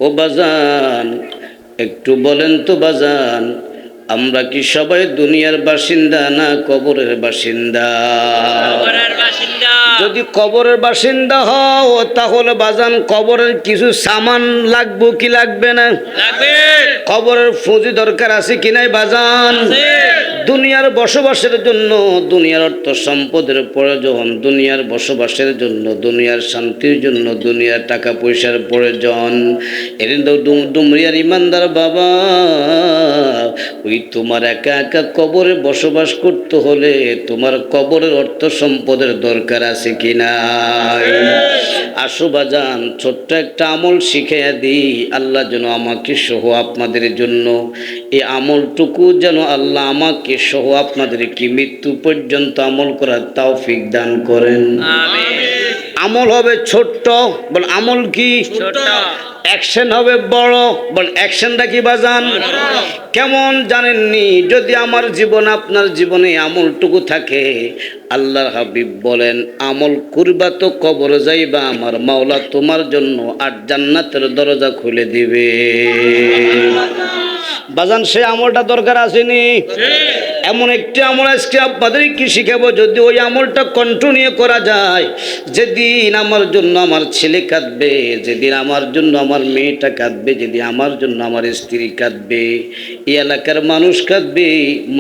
ও বাজান, একটু বলেন তো বাজান, আমরা কি সবাই দুনিয়ার বাসিন্দা না কবরের বাসিন্দা? যদি কবরের বাসিন্দা হও তাহলে বাজান কবরের কিছু সামান লাগবে কি লাগবে না? কবরের পুঁজি দরকার আছে কি নাই বাজান? দুনিয়ার বসবাসের জন্য দুনিয়ার অর্থ সম্পদের প্রয়োজন, দুনিয়ার বসবাসের জন্য, দুনিয়ার শান্তির জন্য দুনিয়ার টাকা পয়সার প্রয়োজন। এর ডুমরিয়ার ইমানদার বাবা, ওই তোমার একা একা কবরে বসবাস করতে হলে তোমার কবরের অর্থ সম্পদের দরকার আছে কি নাই? আসো বাজান, ছোট্ট একটা আমল শিখাইয়া দিই, আল্লাহ যেন আমাকে সহ আপনাদের জন্য এই আমলটুকু যেন আল্লাহ আমাকে সহ আপনাদেরকে মৃত্যু পর্যন্ত আমল করার তৌফিক দান করেন। আমল হবে ছোট্ট, বল আমল কি ছোট, অ্যাকশন হবে বড়, বল অ্যাকশনটা কি বাজান? কেমন জানেননি? যদি আমার জীবন আপনার জীবনে আমলটুকু থাকে, আল্লাহর হাবিব বলেন আমল করবা তো কবরে যাইবা, আমার মাওলা তোমার জন্য ৮ জান্নাতের দরজা খুলে দিবে। বাজান সে আমলটা দরকার আসেনি? এমন একটি আমল আজকে আপনাদেরকে শিখাবো, যদি ওই আমলটা কন্টিনিউ করা যায়, যেদিন আমার জন্য আমার ছেলে কাঁদবে, যেদিন আমার জন্য আমার মেয়েটা কাঁদবে, যেদিন আমার জন্য আমার স্ত্রী কাঁদবে, এই এলাকার মানুষ কাঁদবে,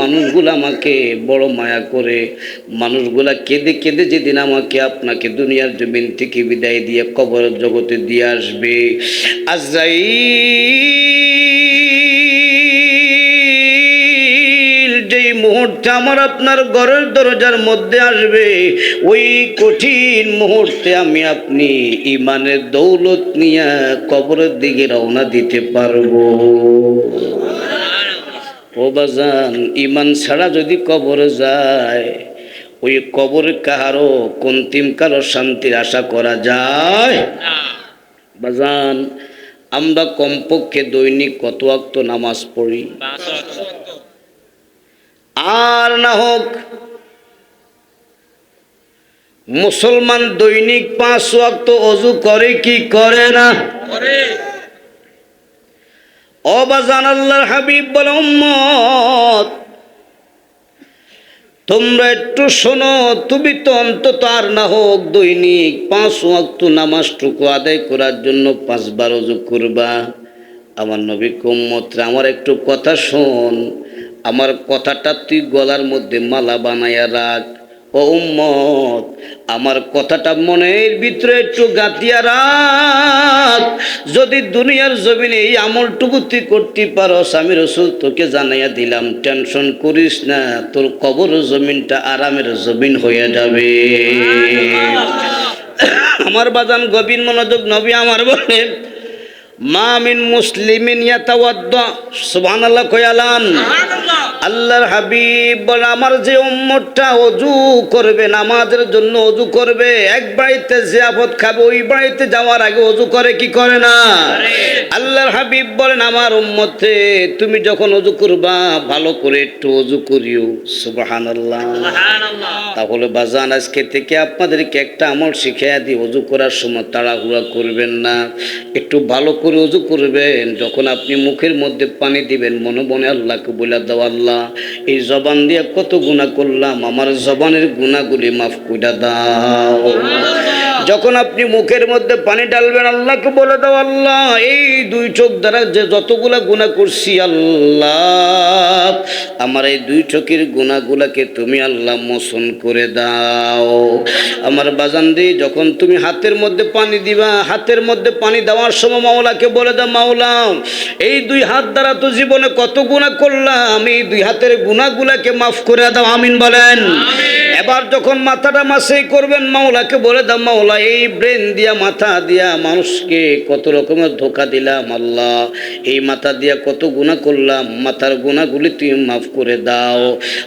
মানুষগুলো আমাকে বড় মায়া করে, মানুষগুলা কেঁদে কেঁদে যেদিন আমাকে আপনাকে দুনিয়ার জমিন থেকে বিদায় দিয়ে কবরের জগতে দিয়ে আসবে, আজরাইল যেই মুহূর্তে আমার আপনার ঘরের দরজার মধ্যে আসবে, ওই কঠিন মুহূর্তে আমি আপনি ইমানের দৌলত নিয়ে কবরের দিকে রওনা দিতে পারবো। ও বাজান, ইমান ছাড়া যদি কবরে যায়, ওই কবরে কাহারও অন্তিম কারো শান্তির আশা করা যায় বাজান? আমরা কমপক্ষে দৈনিক কত ওয়াক্ত নামাজ পড়ি? আর না হোক মুসলমান দৈনিক 5 ওয়াক্ত ওযু করে কি করে না? ও বাজান, আল্লাহর হাবিব বলে উম্মত তোমরা একটু শোনো, তুমি তো অন্তত আর না হোক দৈনিক 5 ওয়াক্ত নামাজটুকু আদায় করার জন্য 5 বার ওযু করবা। আমার নবী উম্মতরা, আমার একটু কথা শোন, আমার কথাটা তুই গলার মধ্যে মালা বানাইয়া রাখ। ও উম্মত, আমার কথাটা মনের ভিতরে একটু গাঁথিয়া রাখ। যদি দুনিয়ার জমিনে এই আমলটুকু তুই করতে পারস, আমি রাসূল তোকে জানাইয়া দিলাম, টেনশন করিস না, তোর কবর জমিনটা আরামের জমিন হয়ে যাবে। আমার বাজান গভীর মনোযোগ, নবী আমার বলেন মা মিন মুসলিমিন ইয়াতাওয়াদ্দা, সুবহানাল্লাহ কয়ালান। আল্লাহর হাবিব বলে আমার যে উম্মতটা ওযু করবে, নামাজের জন্য ওযু করবে, এক বাড়িতে জিয়াফত খাবে, ওই বাড়িতে যাওয়ার আগে ওযু করে কি করে না? আল্লাহর হাবিব বলেন আমার উম্মতে তুমি যখন ওযু করবা ভালো করে একটু ওযু করিও। সুবহানাল্লাহ। তাহলে বাজান আজকে থেকে আপনাদেরকে একটা আমল শিখিয়ে দিই, ওযু করার সময় তাড়াহুড়া করবেন না, একটু ভালো করে ওযু করবেন। যখন আপনি মুখের মধ্যে পানি দিবেন, মনে মনে আল্লাহকে বলে দাও, আল্লাহ এই জবান দিয়ে কত গুনাহ করলাম, আমার জবানের গুনাহগুলি মাফ করে দাও। যখন আপনি মুখের মধ্যে পানি ঢালবেন, আল্লাহকে বলে দাও, আল্লাহ এই 2 চোখ দ্বারা যে যতগুলা গুনাহ করছি, আল্লাহ আমার এই 2 চোখের গুনাহগুলাকে তুমি আল্লাহ মোচন করে দাও। আমার বাজান দি, যখন তুমি হাতের মধ্যে পানি দিবা, হাতের মধ্যে পানি দেওয়ার সময় মাওলাকে বলে দাও, মাওলা এই 2 হাত দ্বারা তো জীবনে কত গুনাহ করলাম, এই 2 হাতের গুনাহগুলাকে মাফ করে দাও। আমিন বলেন। এবার যখন মাথাটা মাসেই করবেন, মাওলাকে বলে দাও, মাওলা এই ব্রেন দিয়া, মাথা দিয়া মানুষকে কত রকমের ধোঁকা দিলাম, আল্লাহ এই মাথা দিয়া কত গুনাহ করলাম, মাথার গুনাহগুলি তুমি মাফ করে দাও।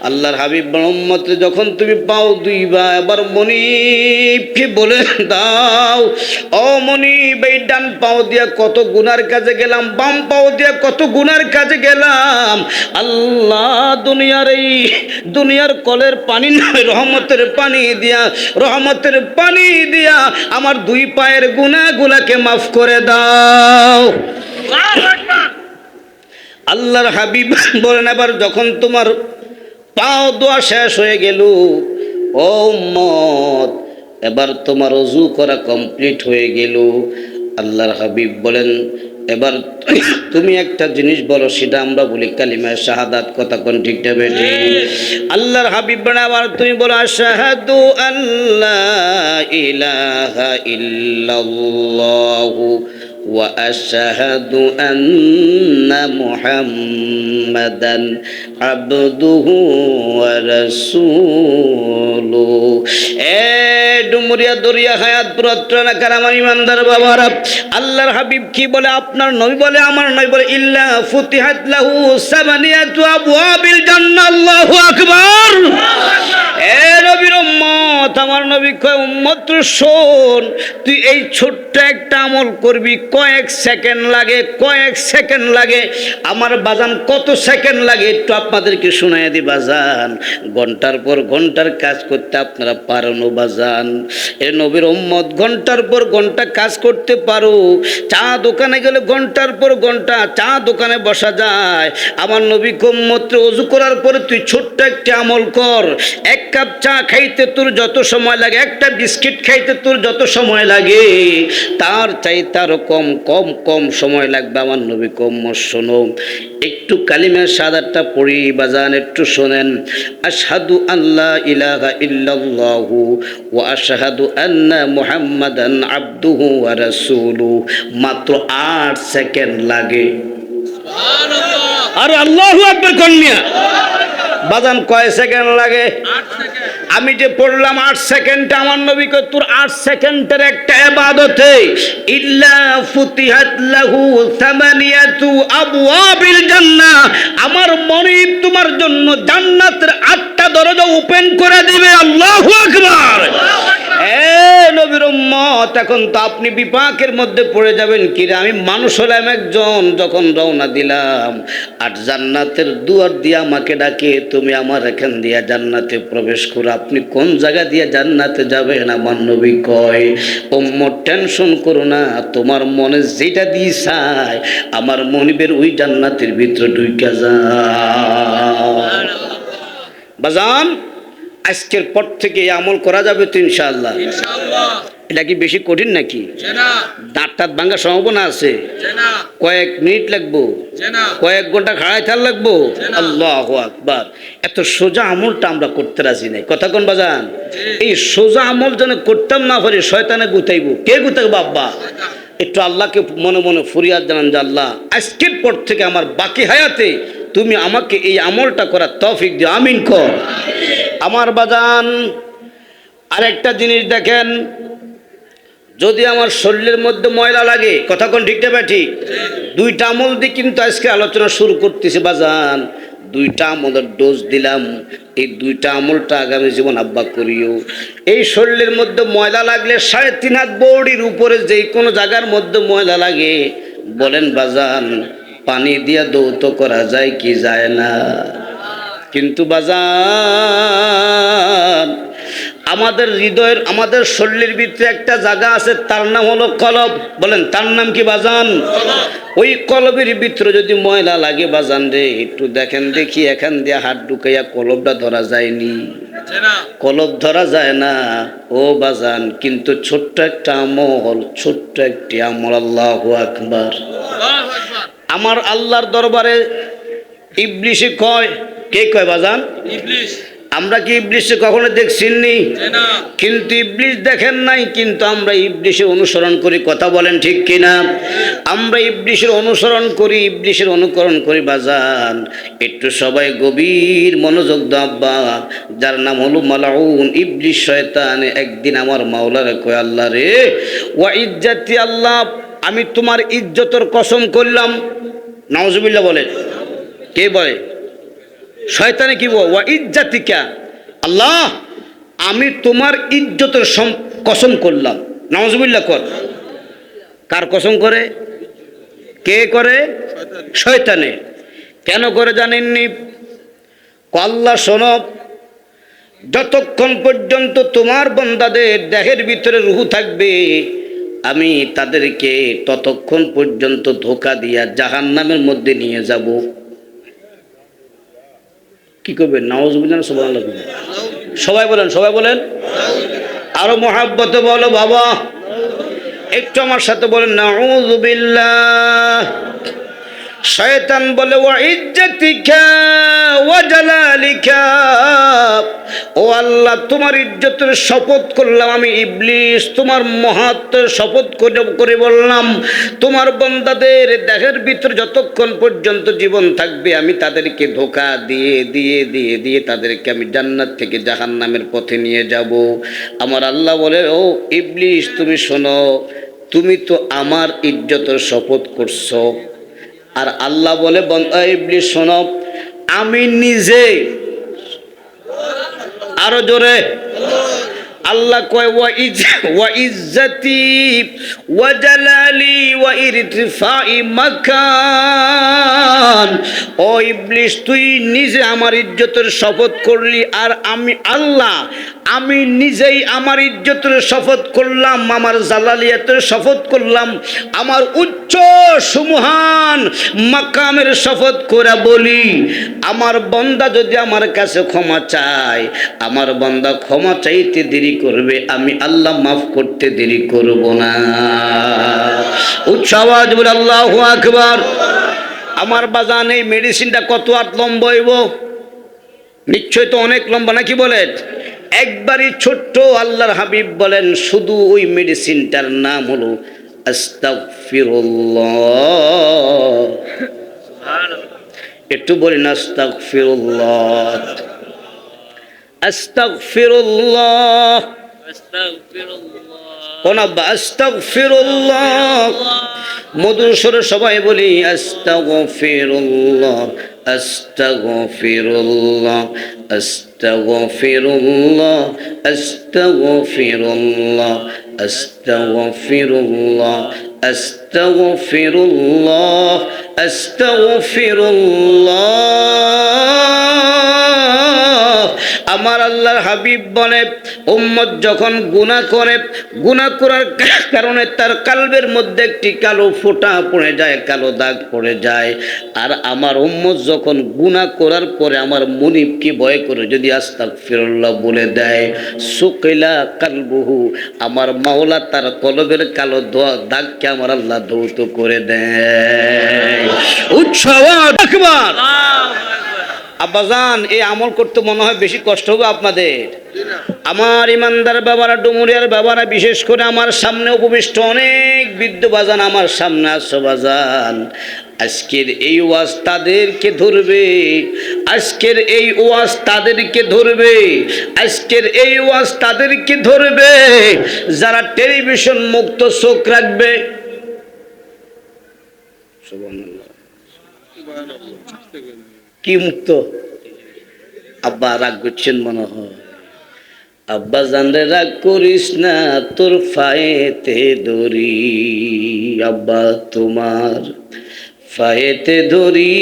আল্লাহর হাবিব উম্মত যখন তুমি পাও দুইবা, এবার মনিবকে বলে দাও, ও মনিব এই ডান পাও দিয়া কত গুনার কাজে গেলাম, বাম পাও দিয়া কত গুনার কাজে গেলাম, আল্লাহ দুনিয়ার কলের পানি নয়, রহমতের পানি দিয়া আমার 2 পায়ের গুনাহগুলাকে মাফ করে দাও। আল্লাহর হাবিব বলেন এবার যখন তোমার পাও দোয়া শেষ হয়ে গেল, ও উম্মত এবার তোমার ওযু করা কমপ্লিট হয়ে গেল, আল্লাহর হাবিব বলেন এবার তুমি একটা জিনিস বলো, সেটা আমরা বলি কালিমা শাহাদাত। কথা কোন ঠিক না বেঠি? আল্লাহর হাবিব বলেন আবার তুমি বলো আশহাদু আল্লা ইলাহা ইল্লাল্লাহু ওয়া আশহাদু আন্না মুহাম্মাদান আবদুহু ওয়া রাসূলুহু। এ ডুমুরিয়া দরিয়া হায়াতপুর অত্রনাকার আমার ইমানদার বাবারা, আল্লাহর হাবিব কি বলে? আপনার নবী বলে, আমার নবী বলে ইল্লা ফুতিহাত লাহু সামানিয়াতু আবওয়াবিল জান্নাহ। আল্লাহু আকবার। এ নবীর উম্মত, আমার নবী কয় উম্মত শোন, তুই এই ছোট্ট একটা আমল করবি, কয়েক সেকেন্ড লাগে, কয়েক সেকেন্ড লাগে। আমার বাজান কত সেকেন্ড লাগে একটু আপনাদেরকে শুনাইয়া দি বাজান। ঘন্টার পর ঘন্টার কাজ করতে আপনারা পারেন বাজান। এ নবীর উম্মত ঘন্টার পর ঘন্টা কাজ করতে পারো। চা দোকানে গেলে ঘন্টার পর ঘন্টা চা দোকানে বসা যায়। আমার নবী উম্মত ওযু করার পরে তুই ছোট্ট একটা আমল কর। এক কাপ চা খাইতে তোর যত সময় লাগে, একটা বিস্কিট খাইতে তোর যত সময় লাগে, তার চাইতে আরো কম কম কম সময় লাগবে। আমার নবী উম্মত শোনো, একটু কালিমা শাহাদাতটা পড়ি বাজান, একটু শোনেন। আশহাদু আল্লা ইলাহা ইল্লাল্লাহু ওয়া আশহাদু আন্না মুহাম্মাদান আবদুহু ওয়া রাসূলুহু। মাত্র 8 সেকেন্ড লাগে। সুবহানাল্লাহ। আরে আল্লাহু আকবার কন্যা বাজান, কয় সেকেন্ড লাগে? 8 সেকেন্ড। আমি যে পড়লাম 8 সেকেন্ড, আমার নবী কয় তোর 8 সেকেন্ডের একটা ইবাদতে ইল্লা ফুতিহাত লাহু সামানিয়াতু আবওয়াবিল জান্নাহ। আমার মনিব তোমার জন্য জান্নাতের 8টা দরজা ওপেন করে দিবে। আল্লাহু আকবার। এ নবীর উম্মত, এখন তো আপনি বিপাকের মধ্যে পড়ে যাবেন। কি রে, আমি মানুষ হলাম একজন, যখন রওনা দিলাম আর জান্নাতের দুয়ার দিয়ে আমাকে ডাকে, তুমি আমার এখান দিয়া জান্নাতে প্রবেশ করো। আপনি কোন জায়গা দিয়ে জান্নাতে যাবেন? আমার নবী কয় উম্মত টেনশন করো না, তোমার মনে যেটা দিয়ে চায় আমার মনিবের ওই জান্নাতের ভিতরে ঢুইকা যায়। বাজান, আজকের পর থেকে এই আমল করা যাবে তো ইনশাআল্লাহ? ইনশাআল্লাহ। এটা কি বেশি কঠিন নাকি? দাঁত টাত ভাঙার সম্ভাবনা আছে? কয়েক মিনিট লাগবো? কয়েক ঘন্টা খাড়াই থার লাগবো? আল্লাহু আকবার। এত সোজা আমলটা আমরা করতে রাজি নাই। কথা কোন বাজান? এই সোজা আমল যেন করতাম না পারি, শয়তানে গুতাইবো। কে গুতাইবো আব্বা? একটু আল্লাহকে মনে মনে ফরিয়াদ জানান যে আল্লাহ আজকের পর থেকে আমার বাকি হায়াতে তুমি আমাকে এই আমলটা করার তৌফিক দিও। আমিন কর। আমার বাজান, আরেকটা জিনিস দেখেন, যদি আমার শরীরের মধ্যে ময়লা লাগে, কথা কোন ঠিক না ঠিক? 2টা আমল দিয়ে কিন্তু আজকে আলোচনা শুরু করতেছি বাজান। 2টা আমলের ডোজ দিলাম। এই 2টা আমলটা আগামী জীবন আব্বা করিও। এই শরীরের মধ্যে ময়লা লাগলে 3.5 হাত বডির উপরে যে কোনো জায়গার মধ্যে ময়লা লাগে, বলেন বাজান পানি দিয়া দৌত করা যায় কি যায় না? কিন্তু বাজান আমাদের হৃদয়ের, আমাদের শরীরের ভিতরে একটা জায়গা আছে, তার নাম হলো কলব। বলেন তার নাম কি বাজান? ওই কলবের ভিতরে যদি ময়লা লাগে বাজান রে, একটু দেখেন দেখি এখান দিয়ে হাত ঢুকাইয়া কলবটা ধরা যায়নি? কলব ধরা যায় না ও বাজান। কিন্তু ছোট্ট একটা আমল, ছোট্ট একটি আমল। আল্লাহু আকবার। আমার আল্লাহর দরবারে ইবলিশে কয়, কে কয় বাজান? ইবলিশ। আমরা কি ইবলিশকে কখনো দেখছিনি? কিন্তু ইবলিশ দেখেন নাই, কিন্তু আমরা ইবলিশের অনুসরণ করি। কথা বলেন ঠিক কিনা? আমরা ইবলিশের অনুসরণ করি, ইবলিশের অনুকরণ করি বাজান। একটু সবাই গভীর মনোযোগ দাও আব্বা। যার নাম হলো মালাউন ইবলিশ শয়তান। একদিন আমার মাওলারে কয় আল্লাহ রে, ওয়া ইজ্জাতি আল্লাহ, আমি তোমার ইজ্জতের কসম করলাম। নাউজুবিল্লাহ বলে। কে বলে? শয়তানে কি বলে? ওয়া ইজ্জাতিকা আল্লাহ, আমি তোমার ইজ্জতের কসম করলাম। নাউজুবিল্লাহ কর। কার কসম করে? কে করে? শয়তানে। কেন করে জানেননি? আল্লাহ শোনো, যতক্ষণ পর্যন্ত তোমার বান্দাদের দেহের ভিতরে রূহ থাকবে, আমি তাদেরকে ততক্ষণ পর্যন্ত ধোঁকা দিয়া জাহান্নামের মধ্যে নিয়ে যাব। কি করবেন? নাউজুবিল্লাহ, সুবহানাল্লাহ। সবাই বলেন, সবাই বলেন, আরো মহাব্বতে বলো বাবা, একটু আমার সাথে বলেন নাউজুবিল্লাহ। শয়তান বলে ওয়া ইজ্জতিকা ওয়া জালালিকা, ও আল্লাহ তোমার ইজ্জতের শপথ করলাম আমি ইবলিস, তোমার মহত্বের শপথ করে বললাম, তোমার বান্দাদের দেহের ভিতর যতক্ষণ পর্যন্ত জীবন থাকবে আমি তাদেরকে ধোঁকা দিয়ে দিয়ে দিয়ে দিয়ে তাদেরকে আমি জান্নাত থেকে জাহান্নামের পথে নিয়ে যাব। আমার আল্লাহ বলে ও ইবলিস তুমি শোনো, তুমি তো আমার ইজ্জতের শপথ করছো। আর আল্লাহ বলে ইবলিস শোনো, আমি নিজে, আরো জোরে আল্লাহ কয় ওয়া ইজ্জতি ওয়া জালালি ওয়া ইরতিফাই মাকান, ও ইবলিস তুই নিজে আমার ইজ্জতের শপথ করলি, আর আমি আল্লাহ আমি নিজেই আমার ইজ্জতের শপথ করলাম, আমার জালালিয়াতের শপথ করলাম, আমার উচ্চ সুমহান মাকামের শপথ করে বলি, আমার বান্দা যদি আমার কাছে ক্ষমা চায়, আমার বান্দা ক্ষমা চাইতে দেরি করবে, আমি আল্লাহ মাফ করতে দেরি করব না। উচ্চ আওয়াজ বলে আল্লাহু আকবার। আমার বাজান এই মেডিসিনটা কত আর লম্বা হইব? নিশ্চয় তো অনেক লম্বা, নাকি বলেন? একবারই ছোট্ট। আল্লাহর হাবিব বলেন শুধু ওই মেডিসিনটার নাম হলো আস্তাগফিরুল্লাহ। একটু বলেন আস্তাগফিরুল্লাহ, আস্তাগফিরুল্লাহ, কোন আস্তাগফিরুল্লাহ। মধুর সুরে সবাই বলি আস্তাগফিরুল্লাহ, আস্তাগফিরুল্লাহ, আস্তাগফিরুল্লাহ, আস্তাগফিরুল্লাহ, আস্তাগফিরুল্লাহ, আস্তাগফিরুল্লাহ, আস্তাগফিরুল্লাহ। আমার আল্লাহর হাবিব বলে উম্মত যখন গুনাহ করে, গুনাহ করার কারণে তার কালবের মধ্যে একটি কালো ফোঁটা পড়ে যায়, কালো দাগ পড়ে যায়, আর আমার উম্মত যখন গুনাহ করার পরে আমার মুনিবকে ভয় করে যদি আস্তাগফিরুল্লাহ বলে দেয়, সুকিলা কালবুহু, আমার মাওলা তার কলবের কালো দাগকে আমার আল্লাহ ধৌত করে দেয়। উৎসব আকবার। আব্বাজান এই আমল করতে মনে হয় বেশি কষ্ট হবে আপনাদের। আমার ইমানদার বাবারা, ডুমুরিয়ার বাবারা, বিশেষ করে আমার সামনে উপবিষ্ট অনেক বৃদ্ধ বাজান আমার সামনে আসো বাজান, আজকের এই ওয়াজ তাদেরকে ধরবে, আজকের এই ওয়াজ তাদেরকে ধরবে, আজকের এই ওয়াজ তাদেরকে ধরবে যারা টেলিভিশন মুক্ত চোখ রাখবে। সুবহানাল্লাহ। কি মুক্ত? আব্বা রাগ করছেন মনে হয়। আব্বা জানরে রাগ করিস না, তোর ফায়েতে ধরি, আব্বা তোমার ফায়েতে ধরি,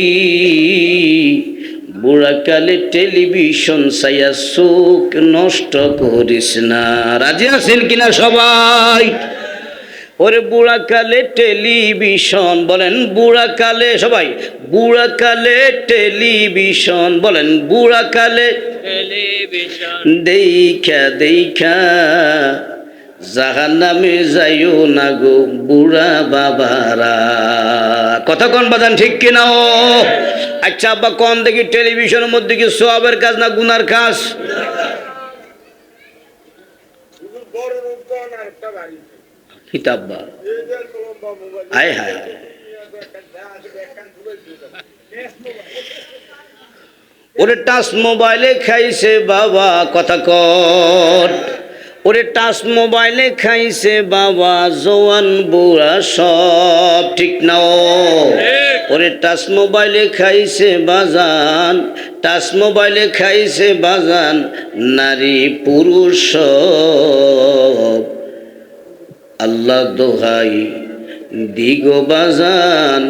বুড়াকালে টেলিভিশন চাইয়া চোখ নষ্ট করিস না। রাজি আছেন কিনা সবাই? ওরে বুড়াকালে টেলিভিশন, বলেন বুড়াকালে, সবাই বুড়াকালে টেলিভিশন, বলেন বুড়াকালে টেলিভিশন দেখা দেখা জাহান্নামে যাইও না গো বুড়া বাবারা। কথা কোন বাজান, ঠিক কিনা? আচ্ছা আব্বা কোন দেখি টেলিভিশনের মধ্যে কি সওয়াবের কাজ না গুনার কাজ? কিতাব্বা আয় হায়, ওরে টাচ মোবাইলে খাইছে বাবা, কথা কর, ওরে টাচ মোবাইলে খাইছে বাবা জওয়ান বুড়া সব, ঠিক না? ওরে টাচ মোবাইলে খাইছে বাজান, টাচ মোবাইলে খাইছে বাজান নারী পুরুষ সব। আল্লাহ দোহাই দিগো বাজান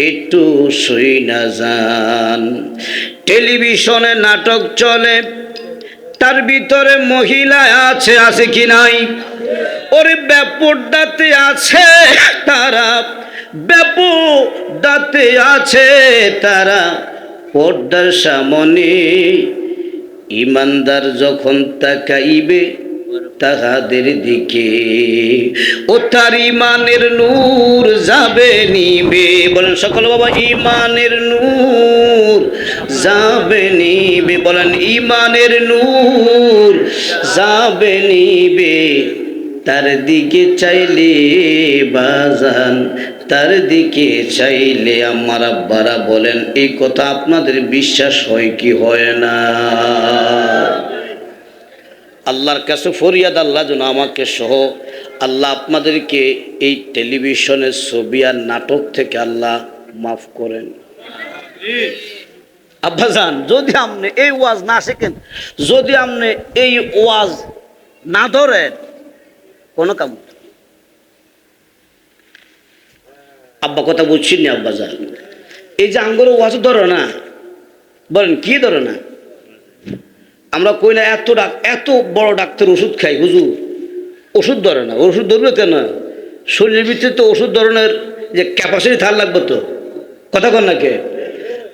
একটু শুই না যান। টেলিভিশনে নাটক চলে, তার ভিতরে মহিলা আছে, আছে কি নাই? ওরে ব্যাপদাতে আছে তারা, ব্যাপদাতে আছে তারা পর্দার সামনে, ইমানদার যখন তাকাইবে তাহাদের দিকে ও তার ইমানের নূর যাবে নিবে। বলেন সকল বাবা, ইমানের নূর যাবে নিবে। বলেন ইমানের নূর যাবে নিবে। তার দিকে চাইলে বাজান, তার দিকে চাইলে আমার আব্বারা বলেন, এই কথা আপনাদের বিশ্বাস হয় কি হয় না? আল্লাহর কাছে ফরিয়াদ, আল্লাহ যেন আমাকে সহ আল্লাহ আপনাদেরকে এই টেলিভিশনের ছবি আর নাটক থেকে আল্লাহ মাফ করেন। আব্বাজান, যদি আপনি এই ওয়াজ না শেখেন, যদি আপনি এই ওয়াজ না ধরেন, কোনো কাম। আব্বা কথা বুঝছি না আব্বাজান, এই যে আঙ্গুর ওয়াজ ধরো না, বলেন কি ধরো না? আমরা কই না এত বড় ডাক্তার ওষুধ খাই, হুজুর ওষুধ ধরে না। ওষুধ ধরবে কেন? শরীরের ভিতরে তো ওষুধ ধরনের যে ক্যাপাসিটি থার লাগবে তো, কথা কন না কে?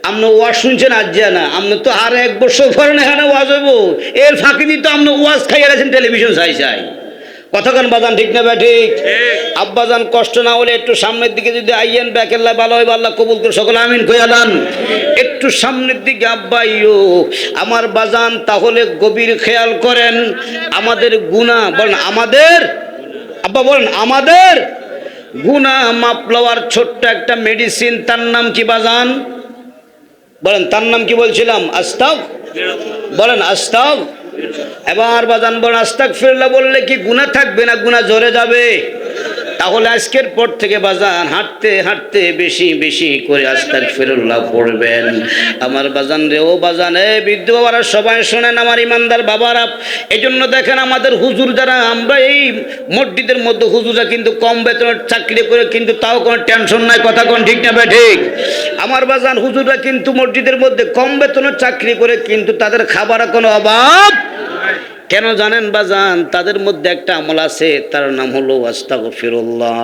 আপনি ওয়াজ শুনছেন আজ যা না, আপনি তো আর 1 বছর পরে না এখানে ওয়াজ হইব, এর ফাঁকি দিয়ে তো আপনি ওয়াজ খাইয়ে গেছেন টেলিভিশন চাই। কতক্ষণ বাজান, ঠিক না ভাই? ঠিক। আব্বাজান, কষ্ট না হলে একটু সামনের দিকে যদি আইয়েন, ব্যাকেল্লা ভালো হয়, আল্লাহ কবুল করে সকলে আমিন কইয়ালান। একটু সামনের দিকে আব্বাইও আমার বাজান, তাহলে গভীর খেয়াল করেন আমাদের গুনাহ, বলেন আমাদের, আব্বা বলেন আমাদের গুনাহ মাপ লওয়ার ছোট্ট একটা মেডিসিন, তার নাম কি বাজান? বলেন তার নাম কি বলছিলাম? আস্তাগ, বলেন আস্তাগ। এবার বাজান বলেন আস্তাগফিরুল্লাহ বললে কি গুনাহ থাকবে না গুনাহ ঝরে যাবে? তাহলে আজকের পর থেকে বাজান হাঁটতে হাঁটতে বেশি বেশি করে আস্তাগফিরুল্লাহ পড়বেন। আমার বাজান রে, ও বাজান, এ বৃদ্ধ বাবারা সবাই শোনেন, আমার ইমানদার বাবারা। এই জন্য দেখেন আমাদের হুজুর যারা, আমরা এই মসজিদের মধ্যে হুজুরা কিন্তু কম বেতনের চাকরি করে, কিন্তু তাও কোনো টেনশন নাই, কথা কোন ঠিক না ভাই? ঠিক। আমার বাজান হুজুররা কিন্তু মসজিদের মধ্যে কম বেতনের চাকরি করে, কিন্তু তাদের খাবারের কোনো অভাব। কেন জানেন বাজান? তাদের মধ্যে একটা আমল আছে, তার নাম হলো আস্তাগফিরুল্লাহ।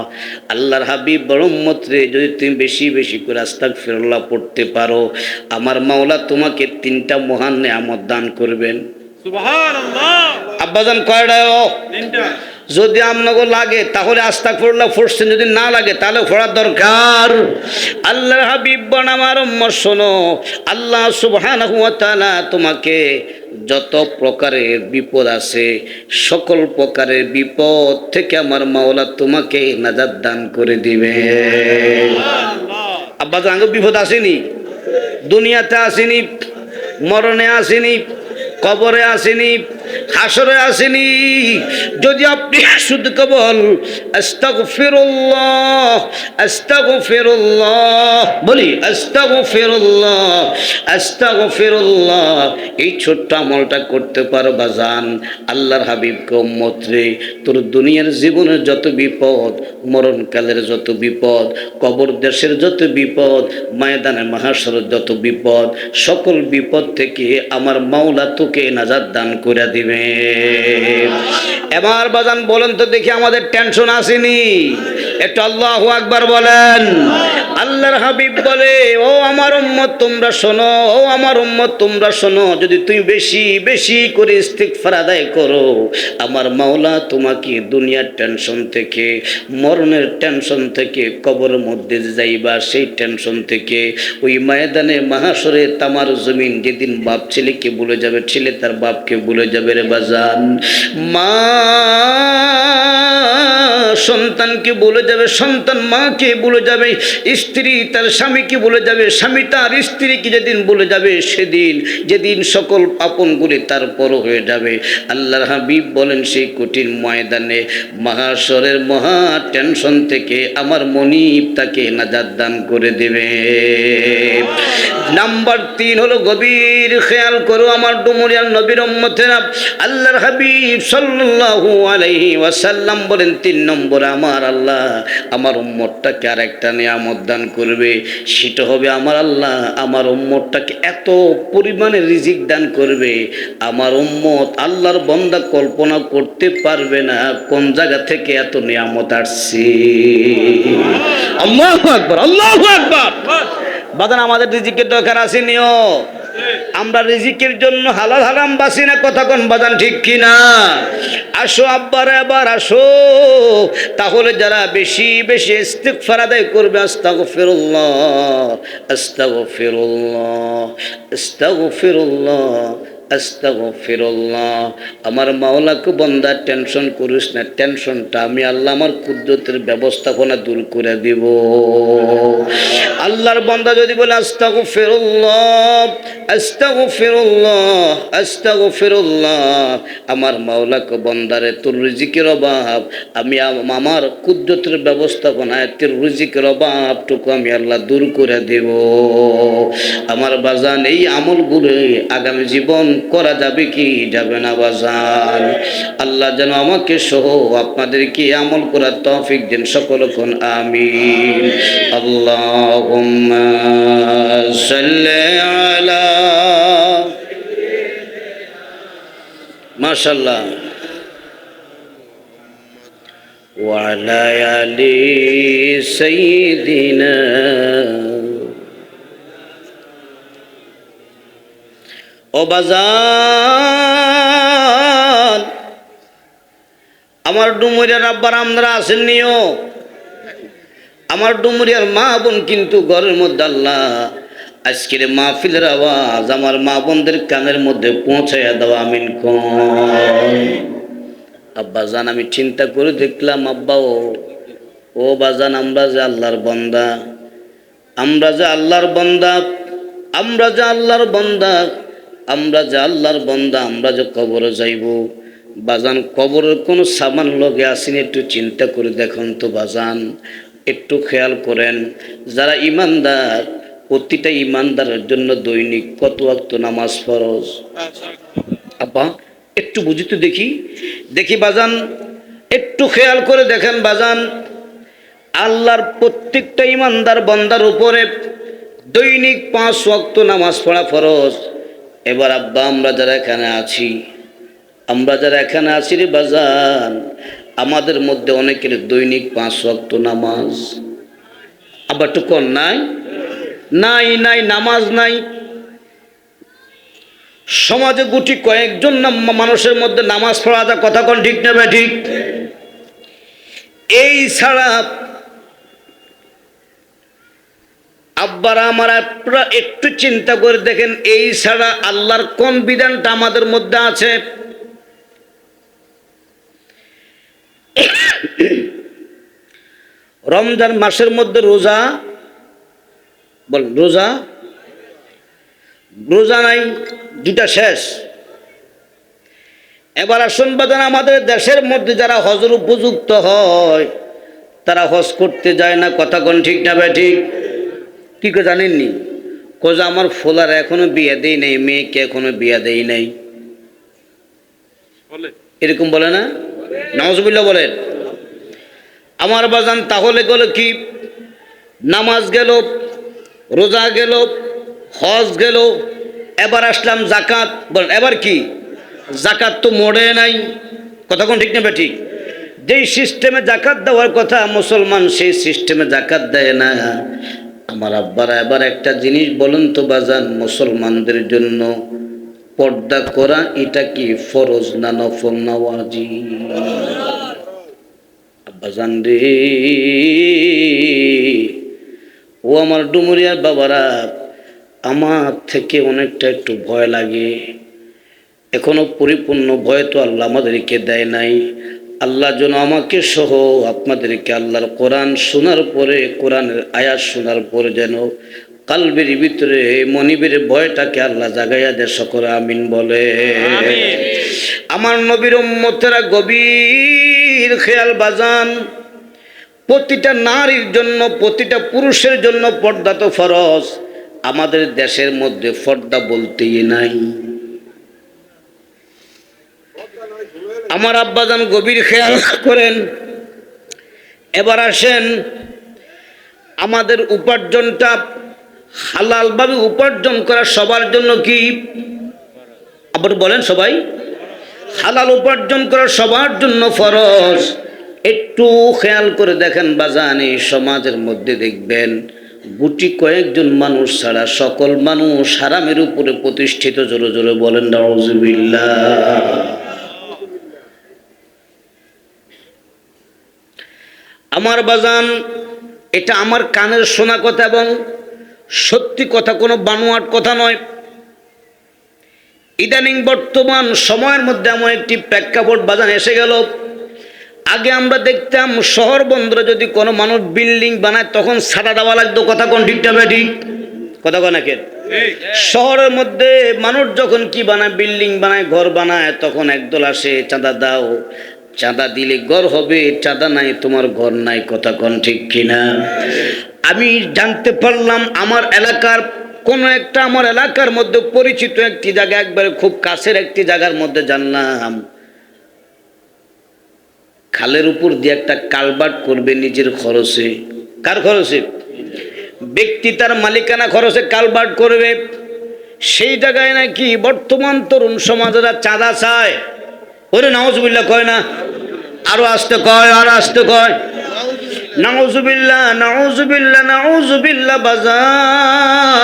আল্লাহর হাবিব বড় উম্মত রে, যদি তুমি বেশি বেশি করে আস্তাগফিরুল্লাহ পড়তে পারো, আমার মাওলা তোমাকে 3টা মহান নেয়ামত দান করবেন। সুবহানাল্লাহ। আব্বাজান কয়টা? 3টা। যদি আপনাকে লাগে তাহলে আস্তাগফিরুল্লাহ পড়ছেন, যদি না লাগে তাহলে পড়ার দরকার। আল্লাহর হাবিব বলেন, আমার উম্মত শোনো, আল্লাহ সুবহানাহু ওয়া তাআলা তোমাকে যত প্রকারের বিপদ আছে, সকল প্রকারের বিপদ থেকে আমার মাওলা তোমাকে নাজাত দান করে দিবে। আব্বাজান, আগে বিপদ আসেনি, দুনিয়াতে আসেনি, মরণে আসেনি, কবরে আসেনি, হাসরে আসেনি। যদি আপনি শুধু কেবল আস্তাগফিরুল্লাহ আস্তাগফিরুল্লাহ বলি, আস্তাগফিরুল্লাহ আস্তাগফিরুল্লাহ, এই ছোট্ট আমলটা করতে পারো বাজান, আল্লাহর হাবিবকে উম্মত রে, তোর দুনিয়ার জীবনের যত বিপদ, মরণকালের যত বিপদ, কবর দেশের যত বিপদ, ময়দানে মাহশরের যত বিপদ, সকল বিপদ থেকে আমার মাওলা তোকে নাজাত দান করে দিবে। এবার বাজান বলেন তো দেখি, আমাদের টেনশন আসেনি? একটু আল্লাহু আকবার বলেন। আল্লাহর হাবিব বলে, ও আমার উম্মত তোমরা শোনো, ও আমার উম্মত তোমরা শোনো, যদি তুমি বেশি বেশি করে ইস্তিগফার আদায় করো, আমার মাওলা তোমাকে দুনিয়ার টেনশন থেকে, মরণের টেনশন থেকে, কবরের মধ্যে যাইবা সেই টেনশন থেকে, ওই ময়দানে মাহশরে তামার জমিন যেদিন বাপ ছেলেকে ভুলে যাবে, ছেলে তার বাপকে ভুলে যাবে রে বাজান, মা সন্তানকে ভুলে যাবে, সন্তান মাকে ভুলে যাবে, স্ত্রী তার স্বামীকে ভুলে যাবে, স্বামী তার স্ত্রীকে যেদিন ভুলে যাবে, সেদিন যেদিন সকল আপনগুলি তার পর হয়ে যাবে। আল্লাহর হাবিব বলেন, সেই কঠিন ময়দানে মাহশরের মহা টেনশন থেকে আমার মনিব তাকে নাজাত দান করে দেবে। নাম্বার 3 হলো গভীর খেয়াল করো আমার ডুমুরিয়ার নবীর উম্মতেরা, আল্লাহর হাবিব সাল্লাল্লাহু আলাইহি ওয়াসাল্লাম বলেন 3 নম্বর নম্বরে আমার আল্লাহ আমার উম্মতটাকে আর একটা নিয়ামত দান করবে, সেটা হবে আমার আল্লাহ আমার উম্মতটাকে এত পরিমাণে রিজিক দান করবে, আমার উম্মত আল্লাহর বান্দা কল্পনা করতে পারবে না কোন জায়গা থেকে এত নিয়ামত আসছে। আল্লাহু আকবার, আল্লাহু আকবার। বাদান আমাদের রিজিকের দরকার আছে নিও, আমরা রিজিকের জন্য হালাল হারাম বাসি না, কথা কোন বাদান ঠিক কিনা? আসো আব্বার এবার আসো, তাহলে যারা বেশি বেশি ইস্তিগফার আদায় করবে, আস্তাগফিরুল্লাহ আস্তাগফিরুল্লাহ আস্তাগফিরুল্লাহ আস্তাগফিরুল্লাহ। আমার মাওলাকে বান্দা টেনশন করিস না, টেনশনটা আমি আল্লাহ আমার কুদরতের ব্যবস্থাপনা দূর করে দিব। আল্লাহর বান্দা যদি বলে আস্তাগফিরুল্লাহ আস্তাগফিরুল্লাহ আস্তাগফিরুল্লাহ, আমার মাওলাকে বান্দারে তোর রিজিকের অভাব আমি আমার কুদরতের ব্যবস্থাপনায় তোর রিজিকের অভাবটুকু আমি আল্লাহ দূর করে দেব। আমার বাজান এই আমলগুলো আগামী জীবন করা যাবে কি যাবে না বাজান? আল্লাহ যেন আমাকে সহ আপনাদেরকে আমল করার তৌফিক দেন, সকল কোন আমিন। আল্লাহুম্মা সাল্লি আলা, মাশাআল্লাহ, ওয়া আলা আলি সাইয়্যিদিনা। ও বাজান, আমার ডুমুরিয়ার আব্বার আমরা আসেননিও, আমার ডুমুরিয়ার মা বোন কিন্তু ঘরের মধ্যে আল্লাহ আজকের মাহফিলের আওয়াজ আমার মা বোনদের কানের মধ্যে পৌঁছাইয়া দেওয়া, আমিন কোন। আব্বা জান আমি চিন্তা করে দেখলাম, আব্বা ও বাজান, আমরা যে আল্লাহর বান্দা, আমরা যে আল্লাহর বান্দা, আমরা যে আল্লাহর বান্দা, আমরা যে আল্লাহর বান্দা, আমরা যে কবরে যাইব বাজান, কবরের কোনো সামান লগে আসেনি, একটু চিন্তা করে দেখুন তো বাজান, একটু খেয়াল করেন। যারা ইমানদার, প্রতিটা ইমানদারের জন্য দৈনিক কত ওয়াক্ত নামাজ ফরজ? আব্বা একটু বুঝিতে দেখি দেখি বাজান, একটু খেয়াল করে দেখেন বাজান, আল্লাহর প্রত্যেকটা ইমানদার বান্দার উপরে দৈনিক 5 ওয়াক্ত নামাজ পড়া ফরজ। এবার আব্বা আমরা যারা এখানে আছি, আমরা যারা এখানে আছি রে বাজান, আমাদের মধ্যে অনেকের দৈনিক 5 ওয়াক্ত নামাজ। আবার একটু কর নাই নাই নাই নামাজ নাই। সমাজে গুটি কয়েকজন মানুষের মধ্যে নামাজ পড়া যায়, কথা কোন ঠিক নেবে ঠিক? এই ছাড়া আব্বারা আমার আপনারা একটু চিন্তা করে দেখেন, এই ছাড়া আল্লাহর কোন বিধানটা আমাদের মধ্যে আছে? রমজান মাসের মধ্যে রোজা, বল রোজা, রোজা নাই, দুটা শেষ। এবার আসুন বাজান, আমাদের দেশের মধ্যে যারা হজের উপযুক্ত হয় তারা হজ করতে যায় না, কথা কোন ঠিক না ভাই ঠিক? কি করে জানেননি? কোজা আমার ফোলার এখনো বিয়ে দেই নাই, মেয়েকে এখনো বিয়ে দেই নাই, এরকম বলে না? নাউজুবিল্লাহ বলেন। আমার বাজান তাহলে গেল কি, নামাজ গেল, রোজা গেল, হজ গেল, এবার আসলাম জাকাত। বলেন এবার কি? জাকাত তো মোড়ে নাই, কথা কোন ঠিক না ঠিক? যেই সিস্টেমে জাকাত দেওয়ার কথা মুসলমান, সেই সিস্টেমে জাকাত দেয় না। আমার আব্বারা এবার একটা জিনিস বলেন তো বাজান, মুসলমানদের জন্য পর্দা করা এটা কি ফরজ না নফল না ওয়াজিব? আব্বাজান রে, ও আমার ডুমুরিয়ার বাবারা, আমার থেকে অনেকটা একটু ভয় লাগে। এখনো পরিপূর্ণ ভয় তো আল্লাহ আমাদেরকে দেয় নাই। আল্লাহ যেন আমাকে সহ আপনাদেরকে আল্লাহর কোরআন শোনার পরে, কোরআনের আয়াত শোনার পরে যেন কালবের ভিতরে মনিবের ভয়টাকে আল্লাহ জাগাইয়া দে, সকলে আমিন বলে। আমার নবীর উম্মতেরা গভীর খেয়াল বাজান, প্রতিটা নারীর জন্য, প্রতিটা পুরুষের জন্য পর্দা তো ফরজ। আমাদের দেশের মধ্যে পর্দা বলতেই নাই। আমার আব্বাজান গভীর খেয়াল করেন, এবার আসেন, আমাদের উপার্জনটা হালালভাবে উপার্জন করা সবার জন্য কি? আবার বলেন সবাই, হালাল উপার্জন করা সবার জন্য ফরজ। একটু খেয়াল করে দেখেন বাজান, এই সমাজের মধ্যে দেখবেন গুটি কয়েকজন মানুষ ছাড়া সকল মানুষ হারামের উপরে প্রতিষ্ঠিত। জোরে জোরে বলেন নাউজুবিল্লাহ। আমার বাজান, এটা আমার কানের শোনা কথা এবং সত্যি কথা, কোনো বানোয়াট কথা নয়। ইদানিং বর্তমান সময়ের মধ্যে এমন একটি প্রেক্ষাপট বাজান এসে গেল। আগে আমরা দেখতাম শহর বন্দরে যদি কোনো মানুষ বিল্ডিং বানায় তখন ছাড়া দেওয়া লাগতো। কথা কোন ঠিকটা ঠিক? কথা কোন নাকি? শহরের মধ্যে মানুষ যখন কি বানায়, বিল্ডিং বানায়, ঘর বানায়, তখন একদল আসে চাঁদা দাও, চাঁদা দিলে ঘর হবে, চাঁদা নাই তোমার ঘর নাই। কথা কোন ঠিক কিনা? আমি জানতে পারলাম আমার এলাকার কোন একটা, আমার এলাকার মধ্যে পরিচিত একটি জায়গা, একবারে খুব কাছের একটি জায়গার মধ্যে জানলাম খালের উপর দিয়ে একটা কালভার্ট করবে নিজের খরচে। কার খরচে? ব্যক্তি তার মালিকানা খরচে কালভার্ট করবে। সেই জায়গায় নাকি বর্তমান তরুণ সমাজেরা চাঁদা চায়। ওরে নাউজুবিল্লাহ কয় না? আরো আসতে কয়, আর আসতে কয়। নাউজুবিল্লাহ, নাউজুবিল্লাহ, নাউজুবিল্লাহ বাজান।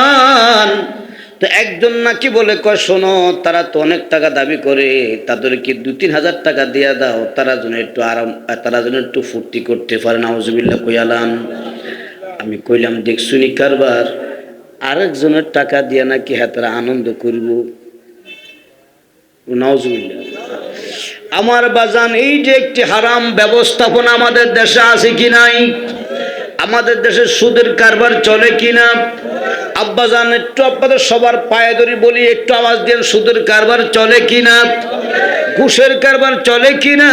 তো একজন নাকি বলে কয়, শোনো তারা তো অনেক টাকা দাবি করে, তাদেরকে 2-3 হাজার টাকা দিয়ে দাও, তারা যেন একটু আরাম, তারা যেন একটু ফুর্তি করতে পারে। নাউজুবিল্লাহ কইয়ালাম। আমি কইলাম দেখছুনি কারবার, আরেকজনের টাকা দিয়ে নাকি হ্যাঁ তারা আনন্দ করব। নাউজুবিল্লাহ। আমার বাজান, এই যে একটি হারাম ব্যবস্থাপনা আমাদের দেশে আছে কি নাই? আমাদের দেশে সুদের কারবার চলে কিনা? আব্বাজান একটু আপনাদের সবার পায়ে ধরি বলি, একটু আওয়াজ দেন, সুদের কারবার চলে কিনা? ঘুষের কারবার চলে কিনা?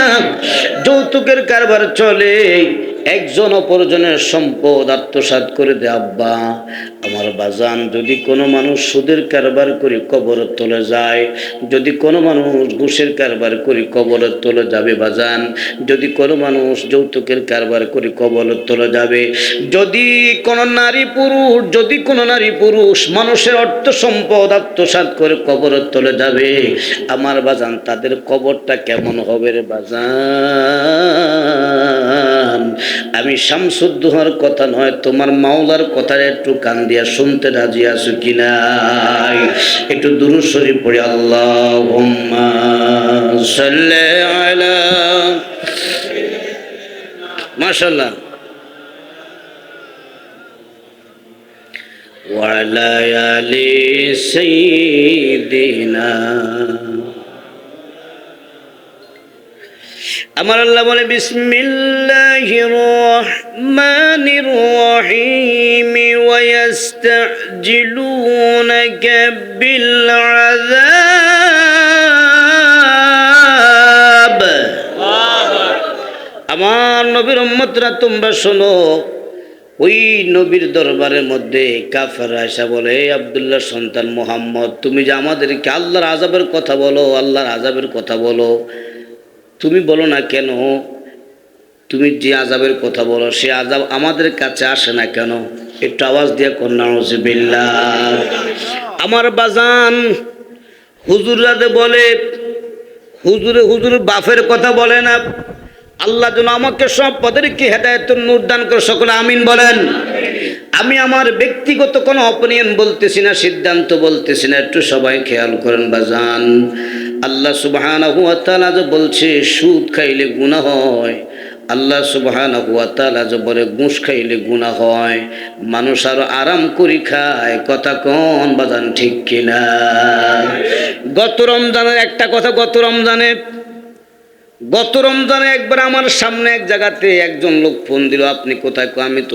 যৌতুকের কারবার চলে? একজন অপরজনের সম্পদ আত্মসাৎ করে দে। আব্বা আমার বাজান, যদি কোনো মানুষ সুদের কারবার করে কবরের তলে যায়, যদি কোনো মানুষ ঘুষের কারবার করে কবরের তলে যাবে বাজান, যদি কোনো মানুষ যৌতুকের কারবার করে কবরের তলে যাবে, যদি কোনো নারী পুরুষ মানুষের অর্থ সম্পদ আত্মসাৎ করে কবরের তলে যাবে, আমার বাজান তাদের কবরটা কেমন হবে রে বাজান? আমি শামসুদ্দোহার কথা নয়, তোমার মাওলার কথা একটু কান দিয়া শুনতে রাজি আছো কিনা? একটু দুরূদ শরীফ পড়ি। আল্লাহুম্মা সাল্লি আলা, মাশাআল্লাহ, ওয়া আলা আলি সাইয়্যিদিনা। আমার আল্লাহ বলে, বিসমিল্লাহির রহমানির রহিম, ওয়া ইস্তাজিলুনাকা বিল আযাব। আমার নবীর উম্মতরা তোমরা শোনো, ওই নবীর দরবারের মধ্যে কাফেররা এসে বলে, আব্দুল্লাহ সন্তান মুহাম্মদ, তুমি যে আমাদেরকে আল্লাহর আযাবের কথা বলো, আল্লাহর আযাবের কথা বলো, তুমি বলো না কেন? তুমি যে আযাবের কথা বলো সে আযাব আমাদের কাছে আসে না কেন? একটু আওয়াজ দিয়ে কোন নাউজুবিল্লাহ। আমার বাজান, হুজুররা বলে, হুজুর বাপের কথা বলে না। আল্লাহ যেন আমাকে সব পদেরকে হেদায়েতের নূর দান করে, সকলে আমিন বলেন। আমি আমার ব্যক্তিগত কোনো অপিনিয়ন বলতেছি না, সিদ্ধান্ত বলতেছি না, একটু সবাই খেয়াল করেন বাজান। আল্লাহ সুবহানাহু ওয়া তাআলা যে বলছে সুদ খাইলে গুনাহ হয়, আল্লাহ সুবহানাহু ওয়া তাআলা যে বলে ঘুষ খাইলে গুনাহ হয়, মানুষ আরো আরাম করি খায়। কথা কোন বাজান ঠিক কিনা? গত রমজানের একটা কথা, গত রমজানে একবার আমার সামনে এক জায়গাতে একজন লোক ফোন দিল, আপনি কোথায়? আমি তো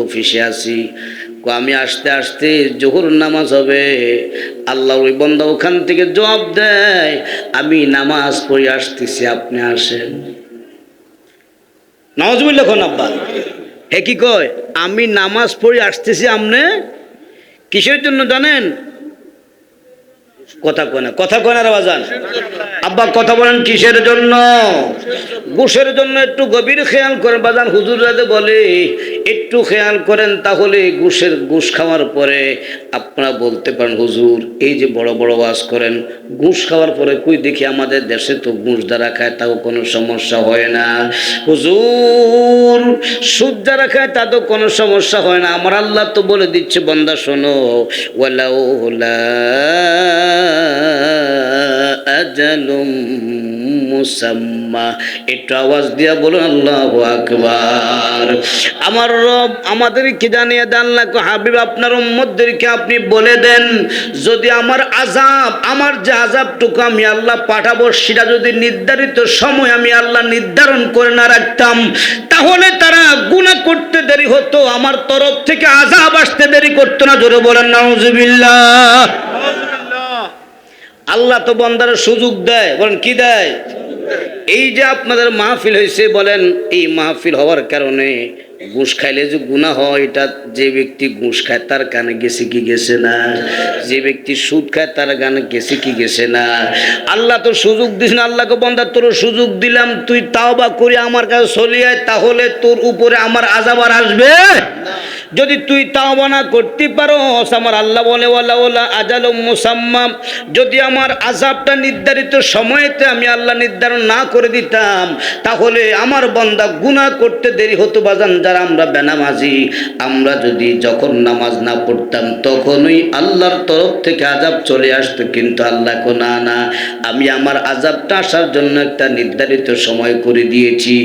অফিসে আছি। আমি আসতে আসতে জোহর নামাজ হবে। আল্লাহ ওই বান্দা ওখান থেকে জবাব দেয়, আমি নামাজ পড়ে আসতেছি, আপনি আসেন। নাউজুবিল্লাহ কোন আব্বা? হে কি কয়? আমি নামাজ পড়ে আসতেছি, আপনি কিসের জন্য জানেন? কথা কয় না রে বাজান। আব্বা কথা বলেন, কিসের জন্য? ঘুষের জন্য একটু গভীর খেয়াল করেন বাজান। হুজুর রাতে বলে একটু খেয়াল করেন, তাহলে ঘুষ খাওয়ার পরে আপনারা বলতে পারেন হুজুর এই যে বড় বড় ওয়াজ করেন, ঘুষ খাওয়ার পরে কই দেখি আমাদের দেশে তো ঘুষ যারা খায় তাও কোনো সমস্যা হয় না। হুজুর সুদ যারা খায় তাতেও কোনো সমস্যা হয় না। আমার আল্লাহ তো বলে দিচ্ছে বান্দা শোনো, ওয়ালাউলা আজালুম মুসাম্মা, একটু আওয়াজ দিয়া বলুন আল্লাহু আকবার। আমার রব আমাদেরকে জানিয়ে দেন না হাবিব আপনার উম্মতদেরকে আপনি বলে দেন, যদি আমার আযাব, আমার যে আযাবটুকু আমি আল্লাহ পাঠাবো সেটা যদি নির্ধারিত সময় আমি আল্লাহ নির্ধারণ করে না রাখতাম, তাহলে তারা গুনাহ করতে দেরি হতো, আমার তরফ থেকে আযাব আসতে দেরি করতো না। জোরে বলেন নাউজুবিল্লাহ। আল্লাহ তো বান্দার সুযোগ দেয়, বলেন কি দেয়? এই যে আপনাদের মাহফিল হয়েছে, বলেন এই মাহফিল হওয়ার কারণে ঘুষ খাইলে যে গুনাহ হয়, এটা যে ব্যক্তি ঘুষ খায় তার কানে গেছে কি গেছে না? যে ব্যক্তি সুদ খায় তার কানে গেছে কি গেছে না? আল্লাহ তো সুযোগ দিস না। আল্লাহকে বান্দা তোর সুযোগ দিলাম, তুই তাওবা করে আমার কাছে চলে আয়, তাহলে তোর উপরে আমার আযাব আর আসবে। যদি তুই তাওবা না করতে পারো, আমার আল্লাহ বলে ওয়ালা আজালুম মুসাম্মা, যদি আমার আযাবটা নির্ধারিত সময়তে আমি আল্লাহ নির্ধারণ না করে দিতাম, তাহলে আমার বান্দা গুনাহ করতে দেরি হতো। বাজান যারা আমরা বেনামাজি, আমরা যদি যখন নামাজ না পড়তাম তখনই আল্লাহর তরফ থেকে আযাব চলে আসতো, কিন্তু আল্লাহ কো না না, আমি আমার আযাবটা আসার জন্য একটা নির্ধারিত সময় করে দিয়েছি।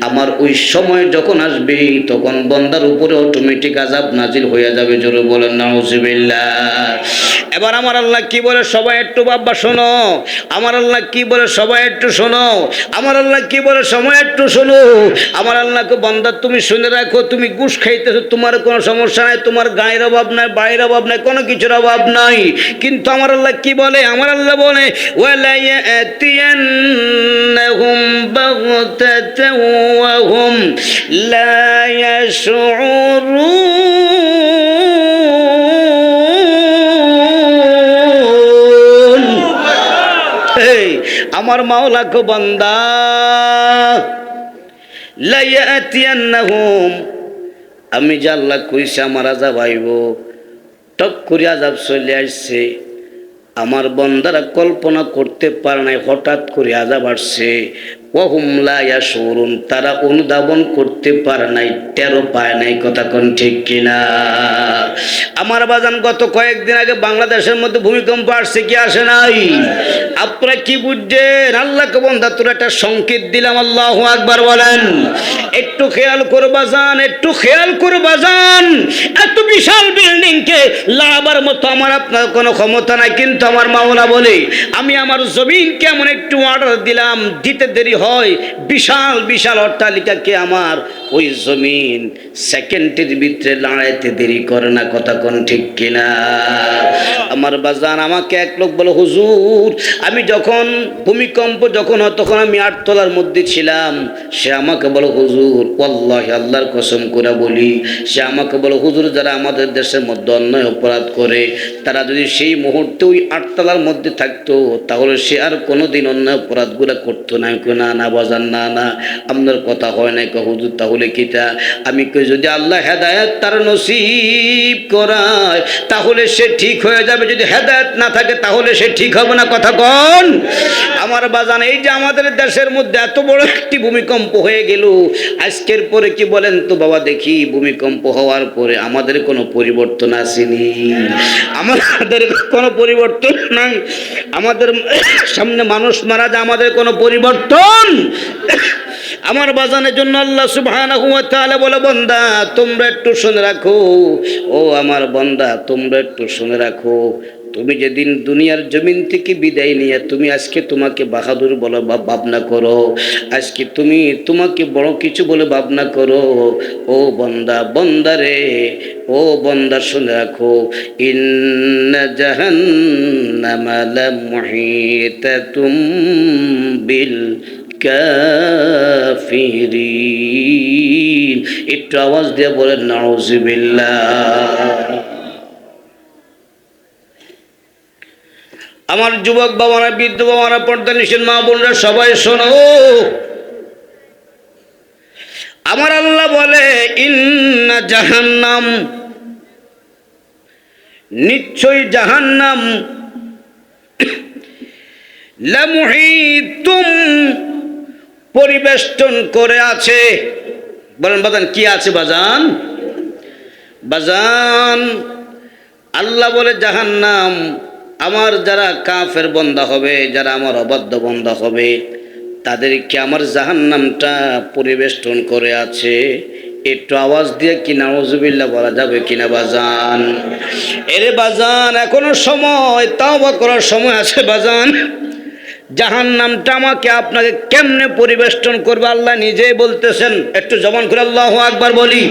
আমার ওই সময় যখন আসবে তখন বান্দার উপরে অটোমেটিক আযাব নাজিল হয়ে যাবে। জোরে বলেন নাউজুবিল্লাহ। এবার আমার আল্লাহ কি বলে সবাই একটু বাবা শোনো, আমার আল্লাহ কি বলে সবাই একটু শোনো, আমার আল্লাহ কি বলে সবাই একটু শোনো। আমার আল্লাহকে বান্দা তুমি শুনে রাখো, তুমি ঘুষ খাইতেছো তোমার কোনো সমস্যা নাই, তোমার গায়ের অভাব নাই, বাইরের অভাব নাই, কোনো কিছুর অভাব নাই, কিন্তু আমার আল্লাহ কি বলে? আমার আল্লাহ বলে ওয়ালা ইয়াতিয়ান্নাহুম বাগতাতাও ওয়া হুম লা ইয়াশউরুন। আমার মাওলা কো বান্দা লা ইয়াতিয়ান্নাহুম, আমি যে আল্লাহ কইছি আমার আযাব আইব, টক করে আযাব চলে আসছে, আমার বান্দারা কল্পনা করতে পারে নাই, হঠাৎ করে আযাব আসছে। ওয়াহুম লা ইয়াশউরুন, তারা অনুধাবন করতে পারে নাই, টেরও পায় নাই। কথা কোন ঠিক কিনা? আমার বাজান গত কয়েকদিন আগে বাংলাদেশের মধ্যে ভূমিকম্প আসছে কি আসে নাই? আপনারা কি বুঝছেন? আল্লাহকে বান্দা তোর একটা সংকেত দিলাম, আল্লাহু আকবার বলেন। একটু খেয়াল করে বাজান, একটু খেয়াল করে বাজান। এত বিশাল বিল্ডিং কে লাগাবার মতো আমার আপনার কোনো ক্ষমতা নাই, কিন্তু আমার মাওলা বলে আমি আমার জমিনকে এমন একটু অর্ডার দিলাম, দিতে দেরি হয়, বিশাল বিশাল অট্টালিকাকে আমার ওই জমিন সেকেন্ডের ভিতরে লড়াইতে দেরি করে না। কথা কোন ঠিক কিনা? আমার বাজান আমাকে এক লোক বলে হুজুর, আমি যখন ভূমিকম্প যখন হয় তখন আমি 8 তলার মধ্যে ছিলাম। সে আমাকে বলে হুজুর, ওয়াল্লাহি আল্লাহর কসম করে বলি, সে আমাকে বলে হুজুর যারা আমাদের দেশের মধ্যে অন্যায় অপরাধ করে, তারা যদি সেই মুহূর্তে ওই 8 তলার মধ্যে থাকতো তাহলে সে আর কোনোদিন অন্যায় অপরাধগুলো করতো না। না না বাজান, না না আপনার কথা হয় নাই। হুজুর তাহলে কিটা? আমি কই যদি আল্লাহ হেদায়েত তার নসিব করায় তাহলে সে ঠিক হয়ে যাবে, যদি হেদায়েত না থাকে তাহলে সে ঠিক হবে না। কথা কোন? আমার বাজান এই যে আমাদের দেশের মধ্যে এত বড় একটি ভূমিকম্প হয়ে গেল, আজকের পরে কি বলেন তো বাবা দেখি, ভূমিকম্প হওয়ার পরে আমাদের কোনো পরিবর্তন আসেনি, আমাদের কোনো পরিবর্তন নাই, আমাদের সামনে মানুষ মারা যায়, আমাদের কোনো পরিবর্তন। আমার বাজানের জন্য আল্লাহ সুবহানাহু ওয়া তাআলা বলে বান্দা তোমরা একটু শুনে রাখো, ও আমার বান্দা তোমরা একটু শুনে রাখো, তুমি যেদিন দুনিয়ার জমিন থেকে বিদায় নিয়ে তুমি আজকে তোমাকে বাহাদুর বলো বা ভাবনা করো, আজকে তুমি তোমাকে বড় কিছু বলে ভাবনা করো, ও বান্দা বান্দারে, ও বান্দা শুনে রাখো, ইন্না জাহান্নামা লামুহিতাতুম বিল কাফিরিন। একটু আওয়াজ দিয়ে বলেন নাউজুবিল্লাহ। আমার যুবক বাবারা, বৃদ্ধ বাবারা, পর্দা নিষেধ মা বোনরা সবাই শোনো, আমার আল্লাহ বলে ইন্না জাহান্নাম, নিশ্চয় জাহান্নাম লামুহিতুম পরিবেষ্টন করে আছে। বলেন বাজান কি আছে বাজান? বাজান আল্লাহ বলে জাহান্নাম আমার যারা কাফের বান্দা হবে, যারা আমার অবাধ্য বান্দা হবে, তাদেরকে আমার জাহান্নামটা পরিবেষ্টন করে আছে। একটু আওয়াজ দিয়ে কি নাউজুবিল্লাহ বলা যাবে কিনা বাজান? এরে বাজান এখনো সময়, তাওবা করার সময় আছে বাজান। জাহান্নামটা আমাকে আপনাকে কেমনে পরিবেষ্টন করবে আল্লাহ নিজেই বলতেছেন। একটু জবান করে আল্লাহু আকবার বলি।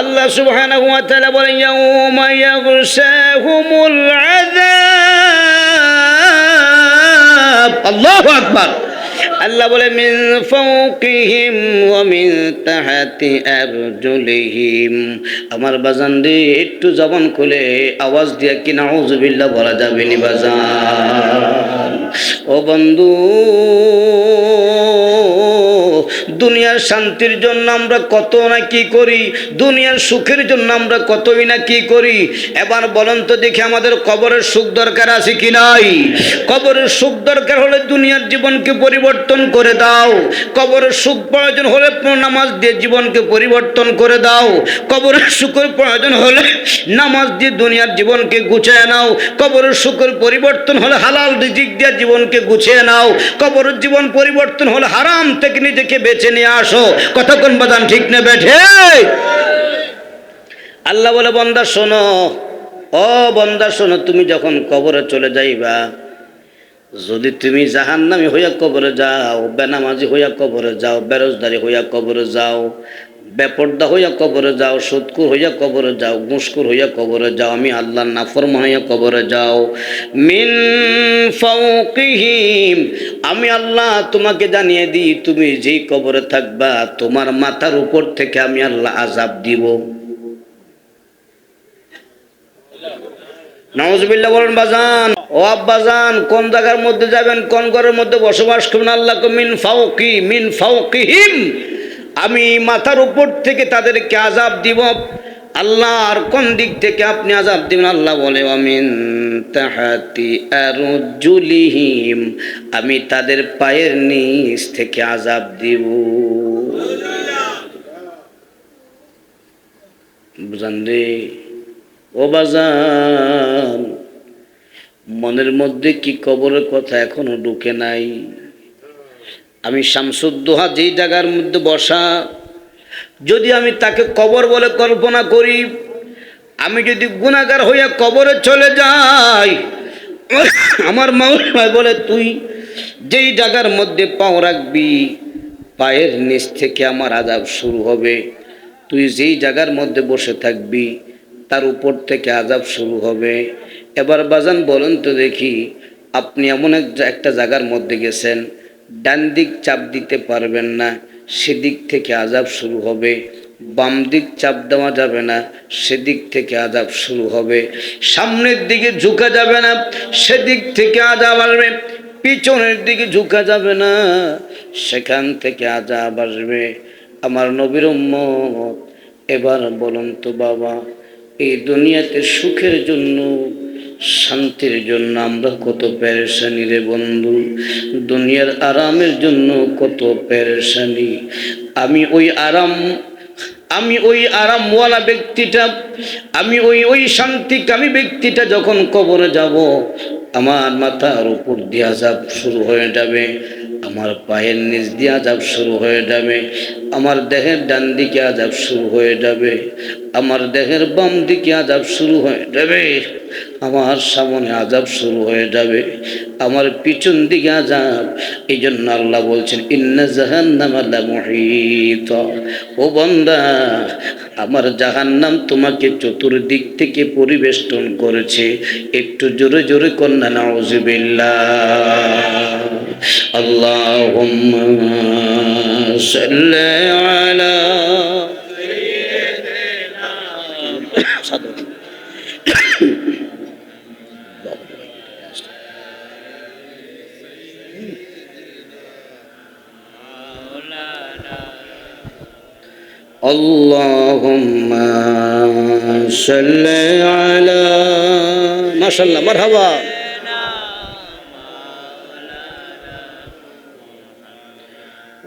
আল্লাহ সুবহানাহু ওয়া তাআলা বলেন ইয়াউমা ইয়াগশাহুমুল আযাব। আল্লাহু আকবার। আল্লাহ বলে মিন ফাওকিহিম ওয়া মিন তাহতি আরজুলিহিম। আমার বাজান রে একটু জবান খুলে আওয়াজ দিয়ে কি নাউজুবিল্লাহ বলা যাবে নি বাজান? ও বন্ধু, দুনিয়ার শান্তির জন্য আমরা কত না কি করি, দুনিয়ার সুখের জন্য আমরা কতই না কি করি। এবার বলেন তো দেখি আমাদের কবরের সুখ দরকার আছে কি নাই? কবরের সুখ দরকার হলে দুনিয়ার জীবনকে পরিবর্তন করে দাও। কবরের সুখ প্রয়োজন হলে নামাজ দিয়ে জীবনকে পরিবর্তন করে দাও। কবরের সুখের প্রয়োজন হলে নামাজ দিয়ে দুনিয়ার জীবনকে গুছিয়ে নাও। কবরের সুখের পরিবর্তন হলে হালাল রিজিক দিয়ে জীবনকে গুছিয়ে নাও। কবরের জীবন পরিবর্তন হলে হারাম থেকে নিজেকে বেছে নিয়ে আসো। কতক্ষণ বাদান ঠিক না বেঠে? আল্লাহ বলে বান্দা শোনো, ও বান্দা শোনো, তুমি যখন কবরে চলে যাইবা, যদি তুমি জাহান্নামী হইয়া কবরে যাও, বেনামাজি হইয়া কবরে যাও, বেরোজগারি হইয়া কবরে যাও, বেপর্দা হইয়া কবরে যাও, সুদকুর হইয়া কবরে যাও, ঘুষখোর হইয়া কবরে যাও, আমি আল্লাহর নাফরমান হইয়া কবরে যাও, মিন ফাওকিহিম, আমি আল্লাহ তোমাকে জানিয়ে দিই তুমি যেই কবরে থাকবা তোমার মাথার উপর থেকে আমি আল্লাহ আযাব দিব। নাউজুবিল্লাহ বলেন বাজান। ও আব্বাজান কোন জায়গার মধ্যে যাবেন, কোন ঘরের মধ্যে বসবাস করবেন? আল্লাহ মিন ফাওকি মিন ফাওকিহিম, আমি মাথার উপর থেকে তাদেরকে আযাব দিব। আল্লাহ আর কোন দিক থেকে আপনি আযাব দিবেন? আল্লাহ বলে আমিন তাহাতি আরজুলিহিম, আমি তাদের পায়ের নিচ থেকে আযাব দিব। বুঝান রে ও বাজান, মনের মধ্যে কি কবরের কথা এখনো ঢুকে নাই? আমি শামসুদ্দোহা যেই জায়গার মধ্যে বসা, যদি আমি তাকে কবর বলে কল্পনা করি, আমি যদি গুনাহগার হইয়া কবরে চলে যাই, আমার মাওলা বলে তুই যেই জায়গার মধ্যে পাও রাখবি পায়ের নিচ থেকে আমার আযাব শুরু হবে। তুই যেই জায়গার মধ্যে বসে থাকবি তার উপর থেকে আযাব শুরু হবে। এবার বাজান বলেন তো দেখি, আপনি এমন একটা জায়গার মধ্যে গেছেন, ডান দিক চাপ দিতে পারবেন না, সেদিক থেকে আযাব শুরু হবে। বাম দিক চাপ দেওয়া যাবে না, সেদিক থেকে আযাব শুরু হবে। সামনের দিকে ঝুঁকা যাবে না, সেদিক থেকে আযাব আসবে। পিছনের দিকে ঝুঁকা যাবে না, সেখান থেকে আযাব আসবে। আমার নবীর উম্মত, এবার বলুন তো বাবা, এই দুনিয়াতে সুখের জন্য শান্তির জন্য আমরা কত পেরেশানি রে বন্ধু, দুনিয়ার আরামের জন্য কত পেরেশানি। আমি ওই আরামওয়ালা ব্যক্তিটা, আমি ওই শান্তিকামী ব্যক্তিটা যখন কবরে যাব, আমার মাথার উপর দিয়ে আযাব শুরু হয়ে যাবে, আমার পায়ের নিচ দিয়ে আযাব শুরু হয়ে যাবে, আমার দেহের ডান দিকে আযাব শুরু হয়ে যাবে, আমার দেহের বাম দিকে আযাব শুরু হয়ে যাবে, আমার সামনে আযাব শুরু হয়ে যাবে, আমার পিছন দিকে আযাব। এই জন্য আল্লাহ বলছেন ইন্না জাহান্নামা লামুহীত। ও বান্দা, আমার জাহান্নাম তোমাকে চতুর্দিক থেকে পরিবেষ্টন করেছে। একটু জোরে জোরে কন্যা নাউযুবিল্লাহ। আল্লাহুম্মা সাল্লি আলা সাইয়্যিদিনা আল্লাহুম্মা সাল্লি আলা মাশাআল্লাহ মারহাবা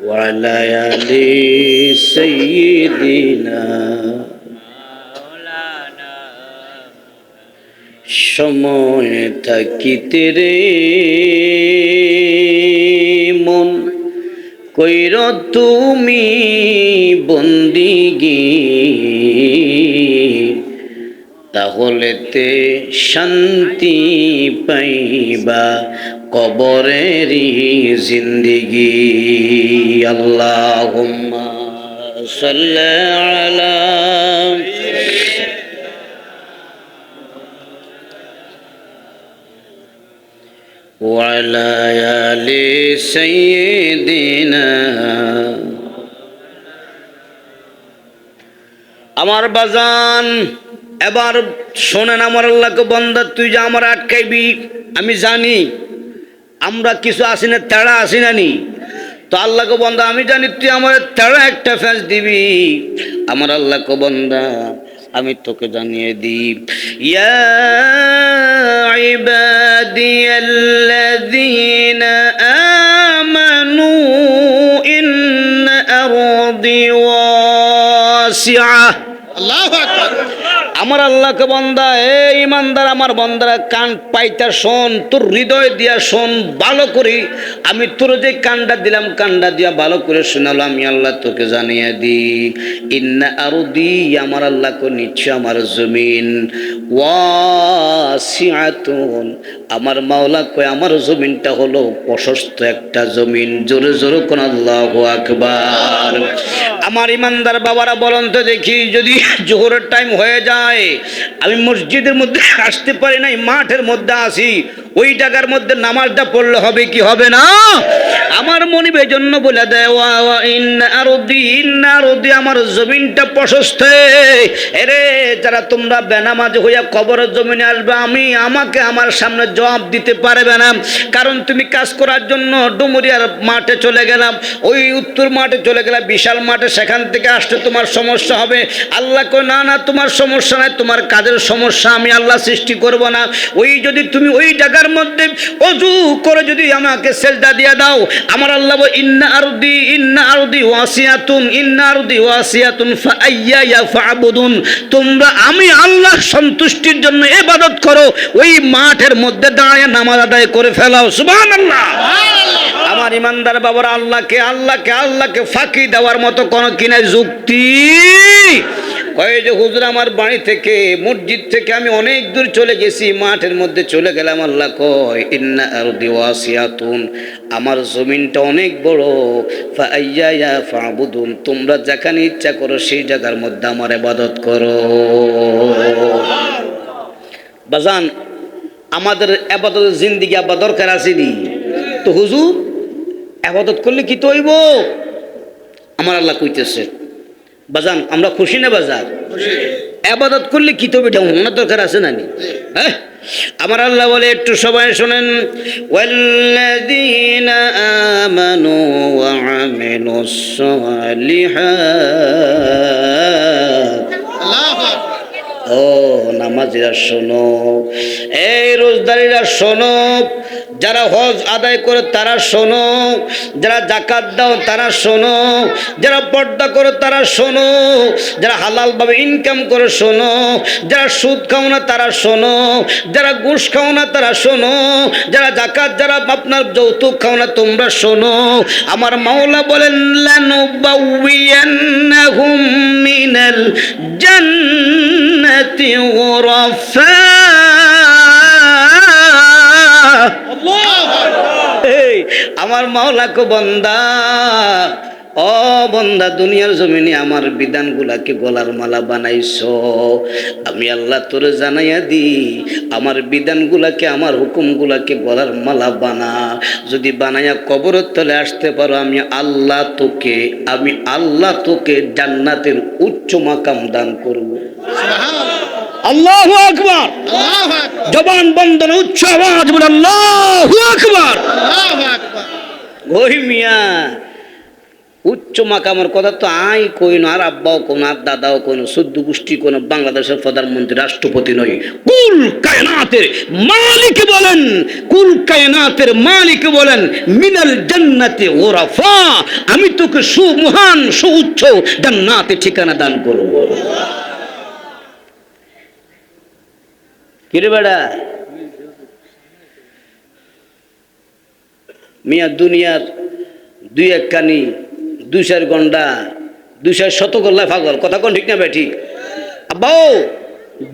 ওয়া আলা আলি সাইয়্যিদিনা সময় থাকিতে রে মন কইর তুমি বন্দিগি তাহলেতে শান্তি পাইবা কবরেরই জিন্দিগি আল্লাহুম্মা সাল্লি আলা وعلى آل سيدنا আমার বাজান এবার শোনেন আমার আল্লাহকে বান্দা তুই যে আমার আটকাইবি আমি জানি আমরা কিছু আসি না তেড়া আসি না নি তো আল্লাহকে বান্দা আমি জানি তুই আমার তেড়া একটা ফ্যাঁস দিবি আমার আল্লাহকে বান্দা আমি তোকে জানিয়ে দিই ইয়া ইবাদিয়াল্লাযীনা আমানু ইন্না আরদি ওয়াসিআ আল্লাহু আকবার আমার আল্লাহকে বান্দা এ ইমানদার আমার বান্দারা কান পাইতা শোন তোর হৃদয় দিয়া শোন ভালো করে আমি তোর যে কানটা দিলাম কানটা দিয়া ভালো করে শোনালো আমি আল্লাহ তোকে জানিয়ে দিই ইন্না আরদি আমার আল্লাহকে নিশ্চয় আমার জমিন ওয়াসিআতুন আমার মাওলা কয় আমার জমিনটা হলো প্রশস্ত একটা জমিন জোরে জোরে কোন আল্লাহু আকবার আমার ইমানদার বাবারা বলেন তো দেখি যদি জোহরের টাইম হয়ে যায় আমি মসজিদের মধ্যে আসতে পারি নাই মাঠের মধ্যে আসি ওই জায়গার মধ্যে নামাজটা পড়লে হবে কি হবে না আমার মনিবের জন্য বলে দেয় ইন্না আরদি আমার জমিনটা প্রশস্ত এরে যারা তোমরা বেনামাজ হইয়া কবরের জমিনে আসবে আমি আমাকে আমার সামনে জবাব দিতে পারবে না কারণ তুমি কাজ করার জন্য ডুমুরিয়ার মাঠে চলে গেলাম ওই উত্তর মাঠে চলে গেলাম বিশাল মাঠে সেখান থেকে আসতে তোমার সমস্যা হবে আল্লাহ কয় না না তোমার সমস্যা নাই তোমার কাজের সমস্যা আমি আল্লাহ সৃষ্টি করব না ওই যদি তুমি ওই জায়গার মধ্যে ওযু করে যদি আমাকে সেজদা দিয়ে দাও আমার আল্লাহ ইন্না আরদি ওয়াসিয়াতুন ফাআইয়া ফাআবুদুন তোমরা আমি আল্লাহ সন্তুষ্টির জন্য ইবাদত করো ওই মাঠের মধ্যে দাঁড়িয়ে নামাজ আদায় করে ফেলাও সুবহানাল্লাহ আমার ইমানদার বাবারা আল্লাহকে ফাঁকি দেওয়ার মতো কোনো কিনা যুক্তি কয় যে হুজুর আমার বাড়ি থেকে মসজিদ থেকে আমি অনেক দূর চলে গেছি মাঠের মধ্যে চলে গেলাম আল্লাহ কয় ইন্না আরদি ওয়াসিয়াতুন আমার জমিনটা অনেক বড় ফাআইয়া ফাআবুদুন তোমরা যেখানে ইচ্ছা করো সেই জায়গার মধ্যে আমার ইবাদত করো বাজান আমাদের ইবাদতের জিন্দেগি আবার দরকার আছে নি তো হুজুর ইবাদত করলে কি তো হইব আমার আল্লাহ কইতেছে বাজান আমরা খুশি না বাজার ইবাদত করলে কি তবে ঢাউনা দরকার আছে না নি হ্যাঁ আমার আল্লাহ বলে একটু সবাই শুনেন ওয়াল্লাযীনা আমানু ওয়া আমিলুস সালিহাত আল্লাহু আকবার ও নামাজিরা শোনো এই রোজদারিরা শোনো যারা হজ আদায় করে তারা শোনো যারা যাকাত দাও তারা শোনো যারা পর্দা করে তারা শোনো যারা হালাল ভাবে ইনকাম করে শোনো যারা সুদ খাও না তারা শোনো যারা ঘুষ খাও না তারা শোনো যারা যাকাত যারা আপনার যৌতুক খাও না তোমরা শোনো আমার মাওলা বলেন লানুবাউইয়ান্নাহুম মিনাল জান্নাতি গুরাফা আমার মাওলাকে বান্দা ও বান্দা দুনিয়ার জমিনে আমার বিধানগুলাকে গলার মালা বানাইছো আমি আল্লাহ তোরে জানাইয়া দি আমার বিধানগুলাকে আমার হুকুমগুলাকে গলার মালা বানা যদি বানাইয়া কবরের তলে আসতে পারো আমি আল্লাহ তোকে জান্নাতের উচ্চ মাকাম দান করব আল্লাহু আকবার জবান বন্ধ না উচ্চ আওয়াজ বলে আল্লাহু আকবার ওই মিয়া উচ্চ মাকামের কথা তো আই কই না, আর আব্বাও কোন, আর দাদাও কোন, সদ্য গোষ্ঠী কোন, বাংলাদেশের প্রধানমন্ত্রী রাষ্ট্রপতি নয়। কুল কায়নাতের মালিক বলেন, কুল কায়নাতের মালিক বলেন, মিনাল জান্নাতি ওরাফা, আমি তোকে সুমহান সুউচ্চ জান্নাতে ঠিকানা দান করব। কিরে বেড়া মিয়া, দুনিয়ার দুই এক কানি, দুই চার গন্ডা, দুই চার শত গল্লা পাগল, কথা কোন ঠিক না ভাই? ঠিক আব্বাও,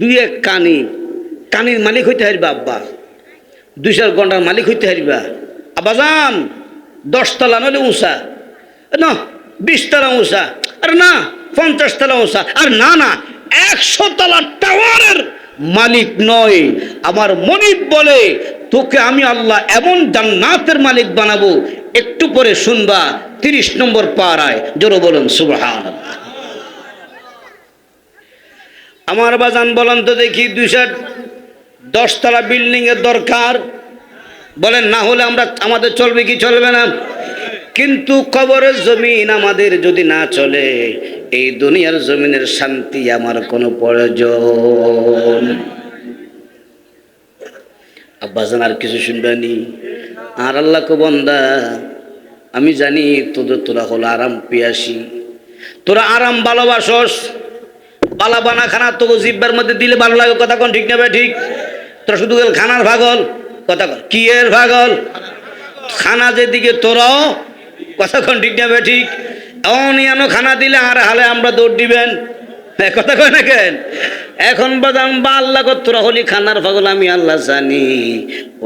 দুই এক কানি, কানির মালিক হইতে হারবা আব্বা, দুই চার গন্ডার মালিক হইতে হারবা আব্বাজান। 10 তলা নইলে উঁচা না, 20 তলা উঁচা, আর না 50 তলা উঁচা, আর না না 100 তলা টাওয়ারের মালিক নয়। আমার মনিব বলে, তোকে আমি আল্লাহ এমন জান্নাতের মালিক বানাবো, একটু পরে শুনবা 30 নম্বর পারায়। জোরে বলুন সুবহানাল্লাহ। আমার বাজান বলেন তো দেখি, 210 তলা বিল্ডিং এর দরকার বলেন, না হলে আমরা আমাদের চলবে কি চলবে না? কিন্তু কবরের জমিন আমাদের যদি না চলে, এই দুনিয়ার জমিনের শান্তি আমার কোনো প্রয়োজন। আব্বাজান আর কিছু শুনবানি? আর আল্লাহ কো বান্দা, আমি জানি তোরা হলো আরাম পিয়াসী, তোরা আরাম ভালোবাসস, বালা বানা খানা তো জিব্বার মধ্যে দিলে ভালো লাগে, কথা কোন ঠিক না ভাই? ঠিক। তোরা শুধু খানার পাগল, কথা কন কি এর পাগল? খানা যেদিকে তোরাও, কথা কোন ঠিক না ভাই? ঠিক। অনিয়ানো খানা দিলে আর হালে আমরা দৌড় দিবেন, কথা কয় না কেন? এখন বাদাম বা আল্লাহ তোরা হলি খানার পাগল, আমি আল্লাহ জানি।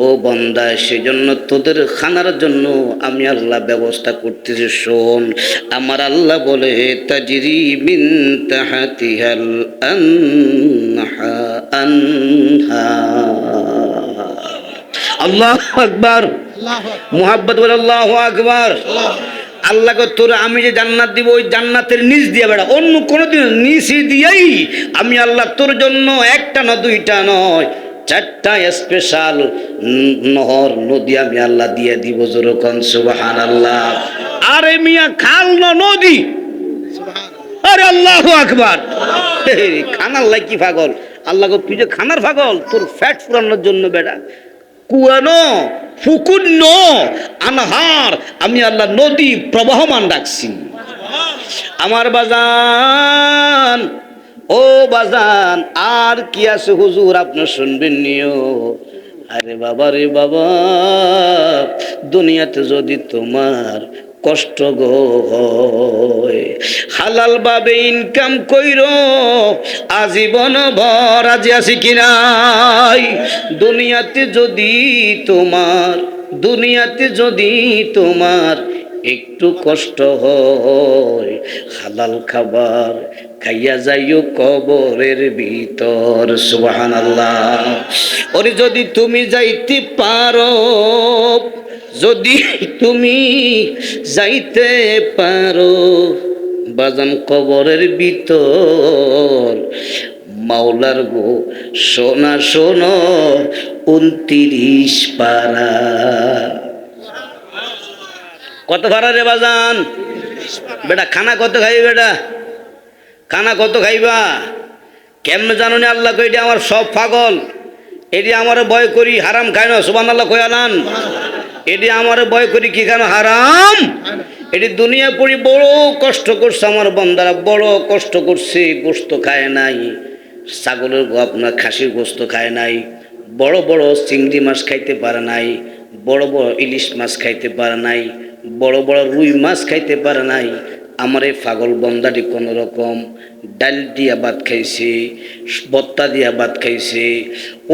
ও বন্দা, সেজন্য তোদের খানার জন্য আমি আল্লাহ ব্যবস্থা করতেছি। শোন, আমার আল্লাহ বলে, তাজরি মিন তাহতিহাল আনহার। আল্লাহু আকবার, মুহাব্বত বলে আল্লাহু আকবার। আল্লাহ তোরা আমি যে জান্নাত দিব, ওই জান্নাতের নিচ দিয়ে বেড়া, অন্য কোনোদিন নিচে দিয়েই আমি আল্লাহ তোর জন্য একটা না দুইটা নয়, 4টা স্পেশাল নহর নদী আমি আল্লাহ দিয়ে দিব। যেরকম সুবহানাল্লাহ। আরে মিয়া, খাল না নদী? আরে আল্লাহু আকবার। খানার লাই কি পাগল? আল্লাহ তুই যে খানার পাগল, তোর ফ্যাট ফুরানোর জন্য বেড়া কুয়ানো ফুকুর আনহার আমি আল্লাহ নদী প্রবাহমান রাখছি। আমার বাজান, ও বাজান, আর কি আছে হুজুর আপনি শুনবেন নিও? আরে বাবা রে বাবা, দুনিয়াতে যদি তোমার কষ্ট গো হয়, হালাল ভাবে ইনকাম কইরো আজীবন ভর, আজি আছি কি নাই? দুনিয়াতে যদি তোমার একটু কষ্ট হয়, হালাল খাবার খাইয়া যাইও কবরের ভিতর। সুবহানাল্লাহ। ওরে যদি তুমি যাইতে পারো, যদি তুমি যাইতে পারো বাজান কবরের ভিতর, মাওলার গো সোনা শোনো 29 পারা। কত ভাড়া রে বাজান? বেটা খানা কত খাইবে? বেটা খানা কত খাইবা? কেমনে জানো না আল্লাহ কইটা আমার সব পাগল, এটি আমার ভয় করি হারাম খায় না। সুবহানাল্লাহ কয়ালান। এটি আমার ভয় করি কি কেন হারাম? এটি দুনিয়া পড়ি বড় কষ্ট করছে আমার বন্দারা, বড় কষ্ট করছে, গোস্ত খায় নাই, ছাগলের আপনার খাসির গোস্ত খায় নাই, বড় বড় চিংড়ি মাছ খাইতে পারে নাই, বড় বড় ইলিশ মাছ খাইতে পারে নাই, বড় বড় রুই মাছ খাইতে পারে নাই। আমার এই পাগল বন্দাটি কোনো রকম ডাল দিয়া ভাত খাইছে, ভত্তা দিয়া ভাত খাইছে,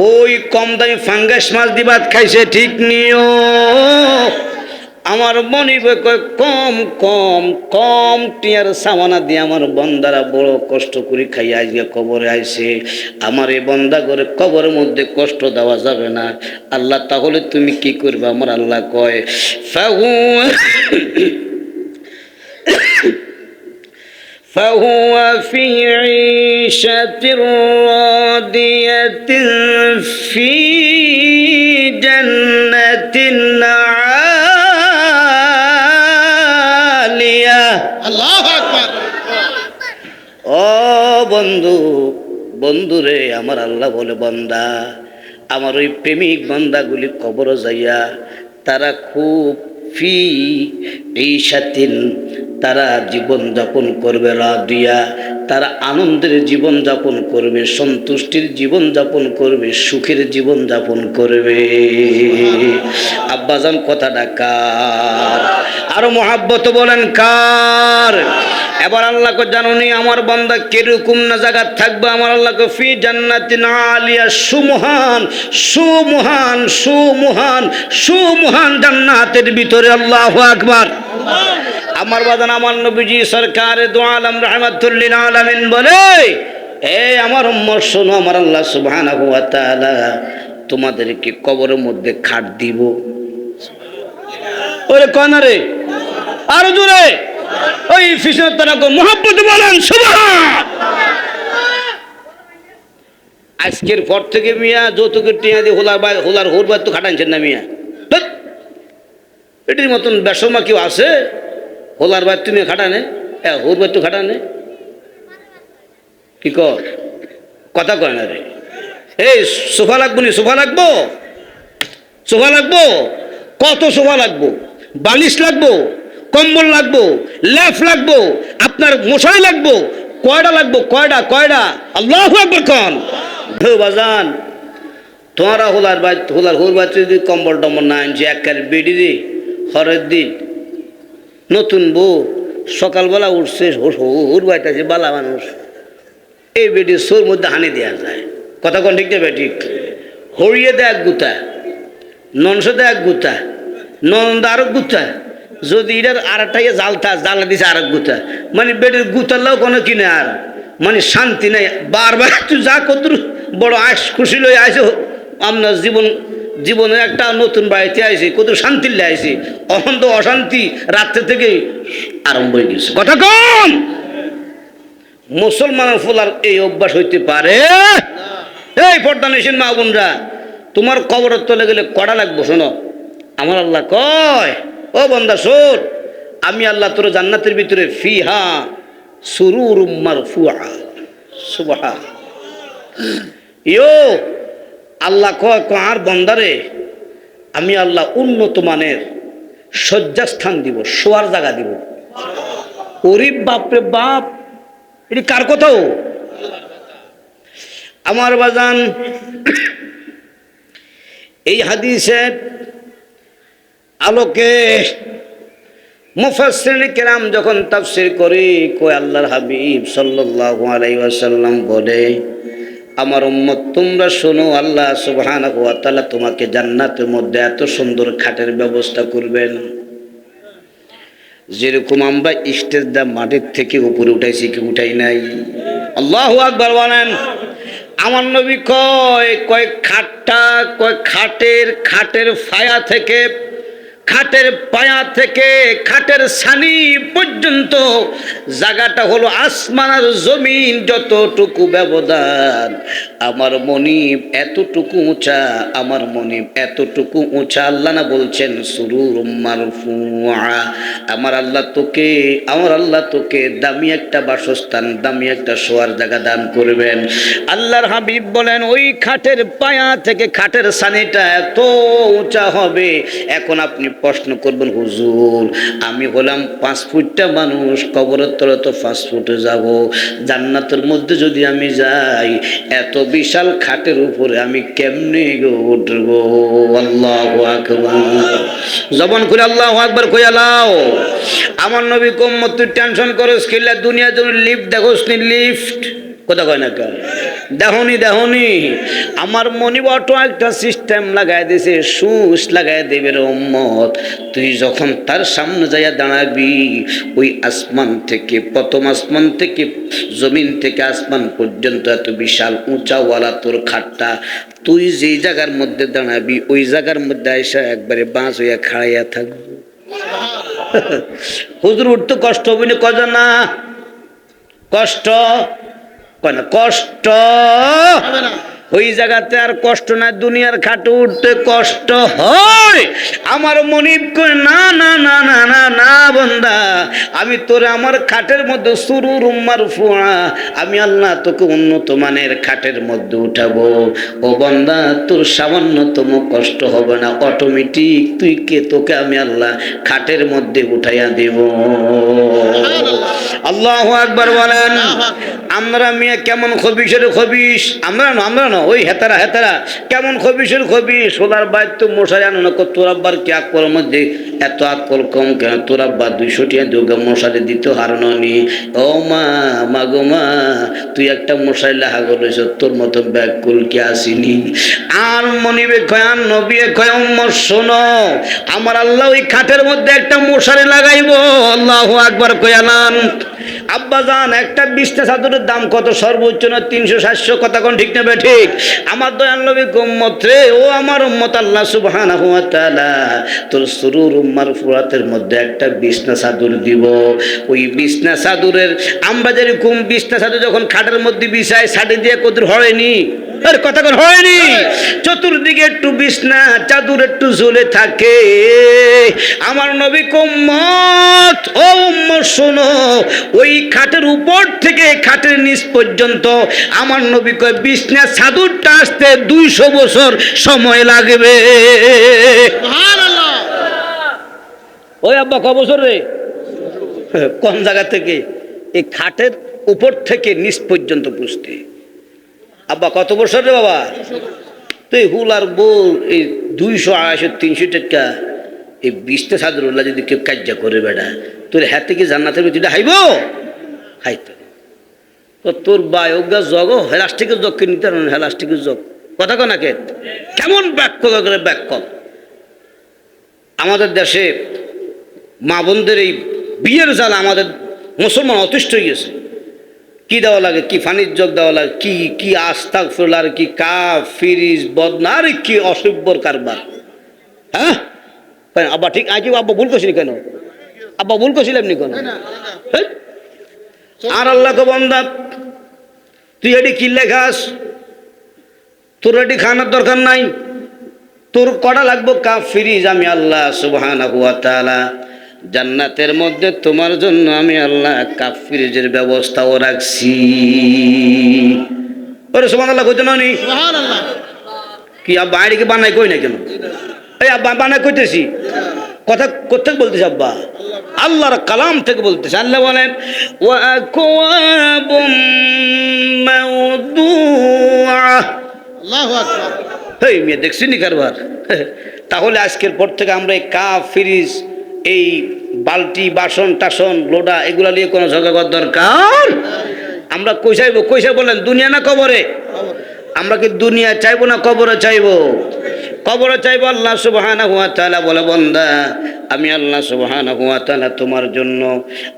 ওই কম দামি ফাঙ্গাস মাছ দিয়ে ভাত খাইছে। ঠিক নিও। আমার মনে কম কম কম টিয়ার সামানা দিয়ে আমার বন্দারা বড় কষ্ট করে খাই আজকে কবরে আইছে। আমার এই বন্দা করে কবরের মধ্যে কষ্ট দেওয়া যাবে না। আল্লাহ তাহলে তুমি কি করবে? আমার আল্লাহ কয় فهو في عيشة راضية في جنة عالية আল্লাহু আকবার। ও বন্ধু, বন্ধুরে আমার আল্লাহ বলে, বান্দা আমার ওই প্রেমিক বান্দাগুলি কবর যাইয়া তারা খুব ফি এই সাথিন, তারা জীবন যাপন করবে রাদিয়া, তারা আনন্দের জীবন যাপন করবে, সন্তুষ্টির জীবন যাপন করবে, সুখের জীবন যাপন করবে। আব্বাজান কথাটা কার? আরো মহাব্বত বলেন কার? এবার আল্লাহকে জানুনি আমার বান্দা কিরকম না জায়গা থাকবে। আমার আল্লাহকে ফি জান্নাতিন আলিয়া, সুমহান সুমহান সুমহান সুমহান জান্নাতের ভিতরে। আল্লাহু আকবার। আমার বাদান আমার নবীজি সরকার দু আলম রাহমাতুল লিল আলামিন বলে, এ আমার উম্মত শোনো, আমার আল্লাহ সুবহানাহু ওয়া তাআলা তোমাদেরকে কবরের মধ্যে খাট দিব। ওরে কনা রে, আরো জোরে ওই ফিসের তারা মুহাব্বত বলেন সুবহান। আজকের পর থেকে মিয়া যৌতুকের টিয়া দিয়ে হোলার হোরবার তো খাটাইছেন না মিয়া। এটির মতন বেসমা কেউ আছে? হোলার বাদ তুমি খাটানে, হোরবার তো খাটানে, কি কর কথা কয় না রে। এই সোফা লাগবো নি? সোফা লাগবো, সোফা লাগবো, কত সোফা লাগবো, বালিশ লাগবো, কম্বল লাগবো, লেফ লাগবো, আপনার মশারি লাগবো, কয়টা লাগবো, কয়টা কয়টা? আল্লাহু আকবার কোন বাজান। তোমারা হোলার বাদ হোলার হোর বাদ যদি কম্বল টম্বল না আনছে একের বেডি রে হরের দিন নতুন বউ সকালবেলা উঠছে, হোর বাইতেছে বালা মানুষ, এই বেডি সোর মধ্যে হানি দেওয়া যায়। কথা কোন ঠিক না? ঠিক। হরিয়ে দেয় এক গুতা, ননসে দেয় এক গুতা, নন্দ আর গুতা, যদি এটার আর একটা জালতা জ্বালা দিছে আর এক গুতা, মানে বেডের গুতাল্লাও কোনো কিনে আর মানে শান্তি নাই। বারবার তুই যা কত বড় আস খুশি লই আইসো, আপনার জীবনের একটা নতুন বাড়িতে আইসি, কত শান্তি আইসি, অহন্ত অশান্তি রাত্রে থেকে আরম্ভ হয়ে গেছে। কথা কম মুসলমানের ফোলার এই অভ্যাস হইতে পারে? এই পর্দা নিশিন মা বোনরা, তোমার কবরের তলে গেলে কড়া লাগবো। শোনো আমার আল্লাহ কয়, ও বান্দা শোন, আমি আল্লাহ তোর জান্নাতের ভিতরে ফিহা সুরুরুম মারফুআ। সুবহান। ইয়ো আল্লাহ কয় আর বান্দারে আমি আল্লাহ উন্নত মানের শয্যাস্থান দিব, শোয়ার জায়গা দিব। ওরে বাপরে বাপ, এটি কার কথাও? আমার বাজান এই হাদিসের আলোকে মুফাসসিরিন কেরাম যখন তাফসীর করে, কই আল্লাহর হাবিব সাল্লাল্লাহু আলাইহি ওয়াসাল্লাম বলে, আমার উম্মত তোমরা শোনো, আল্লাহ সুবহানাহু ওয়া তাআলা তোমাকে জান্নাতের মধ্যে এত সুন্দর খাটের ব্যবস্থা করবেন, যেরকম আমরা স্টেজ দা মাটির থেকে উপরে উঠাইছি কি উঠাই নাই। আল্লাহু আকবার বলেন। আমার নবী কয় খাটটা, কয় খাটের ফায়া থেকে, খাটের পায়া থেকে খাটের ছানি পর্যন্ত জায়গাটা হলো আসমান আর জমিন যতটুকু ব্যবধান, আমার মনিব এতটুকু উঁচা, আমার মনিব এতটুকু উঁচা। আল্লাহ না বলছেন সুরুরুম মারফুআ, আমার আল্লাহ তোকে দামি একটা বাসস্থান, দামি একটা শোয়ার জায়গা দান করবেন। আল্লাহর হাবিব বলেন ওই খাটের পায়া থেকে খাটের ছানিটা এত উঁচা হবে। এখন আপনি প্রশ্ন করবেন, হুজুর আমি হলাম 5 ফুটটা মানুষ, কবরের তলে তো 5 ফুটে যাব, জান্নাতের মধ্যে যদি আমি যাই এত বিশাল খাটের উপরে আমি কেমনে উঠব? আল্লাহু আকবার। জবান খুলে আল্লাহু আকবার কইয়া লাও। আমার নবী কম মত টেনশন করস কিল্লা দুনিয়া জন্য লিফট দেখোস নি, লিফট কথা কয় না কেন? দেখনি আমার মনিব অটো একটা সিস্টেম লাগাই দিয়েছে, সুস লাগাই দেবে রে উম্মত। তুই যখন তার সামনে যাইয়া দাঁড়াবি, ওই আসমান থেকে, প্রথম আসমান থেকে জমিন থেকে আসমান পর্যন্ত এত বিশাল উঁচাওয়ালা তোর খাটটা, তুই যেই জায়গার মধ্যে দাঁড়াবি ওই জায়গার মধ্যে আইসা একবারে বাঁশ হইয়া খাড়াইয়া থাকবি। হুজুর উঠতে কষ্ট হবে না? কজ না কষ্ট, কষ্ট ওই জায়গাতে আর কষ্ট না, দুনিয়ার খাটে উঠতে কষ্ট হয়। আমার মনিব কই না না না না না না বান্দা, আমি তোরে আমার খাটের মধ্যে সুরুর মারফুআ, আমি আল্লাহ তোকে উন্নত মানের খাটের মধ্যে উঠাবো। ও বান্দা তোর সামান্যতম কষ্ট হবে না, অটোমেটিক তুই কে তোকে আমি আল্লাহ খাটের মধ্যে উঠাইয়া দেব। আল্লাহু আকবার বলেন। আমরা মিয়া কেমন খবিসের খবিস, আমরা না ওই হেতারা কেমন খবিসের খবিস। সোলার বাইর তো মশারি আনো না, তোর আব্বার কি আকল মধ্যে এত আকল কম কেন? তোর আব্বা 200 টাকা দুর্গা মশারি দিতে হারনি। ও মা মাগো মা, তুই একটা মশারি লাগা করেছ, তোর মতো ব্যাকুল কে আসিনি। আর মনিবে খয়ান নবী খয়াম শোনো, আমার আল্লাহ ওই খাটের মধ্যে একটা মশারি লাগাইবো। আল্লাহু আকবার কয়ালান। আব্বা জান একটা বিছনা চাদরের দাম কত? সর্বোচ্চ না 300-700, কথা কোন ঠিক নেবে ঠিক? আমার দয়াল নবী উম্মত রে, ও আমার উম্মত, আল্লাহ সুবহানাহু ওয়া তাআলা তোর সুরুর মারফুআতের মধ্যে একটা বিছনা চাদর দিব। ওই বিছনা চাদরের আমরা যেরকম বিছনা চাদর যখন খাটের মধ্যে বিছায় সাড়ি দিয়ে কদর হয়নি, আর কথা কোন হয়নি, চতুর্দিকে একটু বিছনা চাদর একটু ঝুলে থাকে। আমার নবী উম্মত, ও উম্মত শোনো, ওই খাটের উপর থেকে খাটের নিচ পর্যন্ত আমার নবী কয় বিছনা চাদরটা আসতে 200 বছর সময় লাগবে। সুবহানাল্লাহ। ওই আব্বা ক বছর রে? কোন জায়গা থেকে? এই খাটের উপর থেকে নিচ পর্যন্ত পুষতে। আব্বা কত বছর রে বাবা? তুই হুল আর বল এই 200, 250, 300 টাকা এই বিছনা চাদরুল্লাহ যদি কেউ কাজ্জা করে বেড়া, তোর হাত থেকে জান্নাতের ভিতরে হাইব হাইতে তোর বাই অজ্ঞা জগ হেলাস্টিকের জগকে নিতে পারেন, হেলাস্টিকের জগ, কথা কনাকে কেমন ব্যাখ্য করে ব্যাখ্য। আমাদের দেশে মা বোনদের এই বিয়ের জ্বালা আমাদের মুসলমান অতিষ্ঠ হয়ে গেছে। কি দেওয়া লাগে? কি ফানির জগ দেওয়া লাগে? কি কি আস্তাগফিরুল্লাহ, আর কি কাপ ফিরিজ বদনা, আর কি অসভ্যর কারবার। হ্যাঁ আব্বা ঠিক আগে আব্বা ভুল করছিনি কেন? আব্বা ভুল করছিলাম নি কেন? আর আল্লাহকে বান্দা তুই এটি কিনলে খাস, তোর এটি খানার দরকার নাই, তোর কটা লাগবো কাপ ফিরিজ আমি আল্লাহ সুবহানাহু ওয়া তাআলা জান্নাতের মধ্যে তোমার জন্য আমি আল্লাহ কাপ ফিরিজের ব্যবস্থাও রাখছি। ওরে সুবহানাল্লাহ কইতে ননি? সুবহানাল্লাহ। কি আব্বা আইডিকে বানাই কই না কেন? এই আব্বা বানাই কইতেছি, কথা কোথেকে বলতেছি আব্বা? আল্লাহর কালাম থেকে বলতেছে। আল্লাহ বলেন ওয়া আকওয়াবুম মাওদুআ। আল্লাহু আকবার। এই মেয়ে দেখছিনি কারবার? তাহলে আজকের পর থেকে আমরা এই কাপ ফ্রিজ, এই বালতি বাসন টাসন লোডা এগুলা নিয়ে কোনো ঝগড়া দরকার? আমরা কই চাইবো? কইসা বলেন দুনিয়া না কবরে? আমরা কি দুনিয়া চাইবো না কবরে চাইবো? কবরে চাইবো। আল্লাহ সুবহানাহু ওয়া তাআলা বলে বান্দা আমি আল্লাহ সুবহানাহু ওয়া তাআলা তোমার জন্য,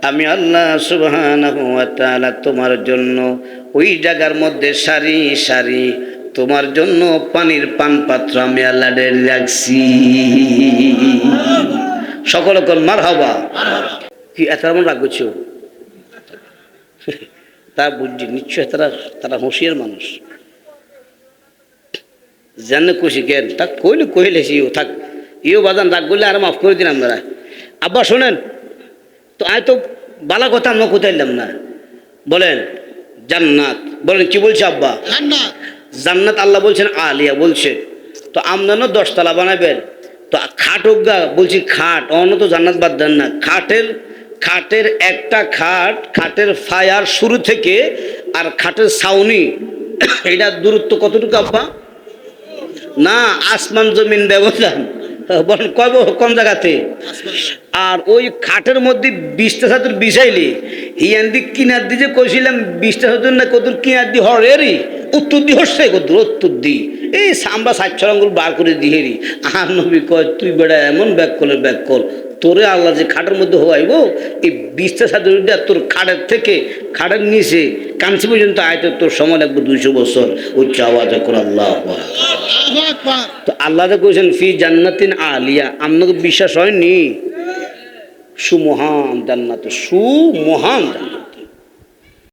আমি আল্লাহ সুবহানাহু ওয়া তাআলা তোমার জন্য ওই জায়গার মধ্যে সারি সারি তোমার জন্য পানির পান পাত্র আমি আল্লাহ রাখছি। সকলে কোন মারহাবা। কি এত মন রাখছো? তা বুঝছি নিশ্চয় তারা হুঁশিয়ার মানুষ, জানে খুশি কেন তা কইলে থাক ইও বাজান রাগ করলে আর মাফ করে দিন আমরা। আব্বা শোনেন তো, আয় তো বালা কথা আমরা কোথাইলাম না। বলেন জান্নাত, বলেন কি বলছে আব্বা? জান্নাত আল্লাহ বলছেন আলিয়া বলছে, তো আমদানো 10 তলা বানাবেন, তো খাট অজ্ঞা বলছি খাট অন্য তো জান্নাত বাদ দেন না। খাটের একটা খাটের ফায়ার শুরু থেকে আর খাটের ছাউনি এটা দূরত্ব কতটুকু আব্বা? না আসমান জমিন ব্যবধান। বলেন কয় কোন জায়গাতে? আর ওই খাটের মধ্যে 20টা চাদর বিছাইলে হিয়ান দিক কিনার দিয়ে যে কইছিলাম 20টা চাদর না কদুর কিনার দিয়ে হরেরই উত্তর দিয়ে হচ্ছে কদুর উত্তর দিয়ে এই আমরা 60 আঙ্গুল বার করে দিহেরি। আর নবী কয় তুই বেড়া এমন ব্যাক কল তোরে আল্লাহ যে খাটের মধ্যে হওয়াইব এই 20টা চাদর তোর খাটের থেকে খাটের নিচে কাঞ্চি পর্যন্ত আয়তো তোর সময় লাগবে 200 বছর। উচ্চ আওয়াজ করে আল্লাহ। তো আল্লাহ কইছেন ফি জান্নাতিন আলিয়া, আপনাকে বিশ্বাস হয়নি? সুমহান জান্নাত, সুমহান জান্নাত।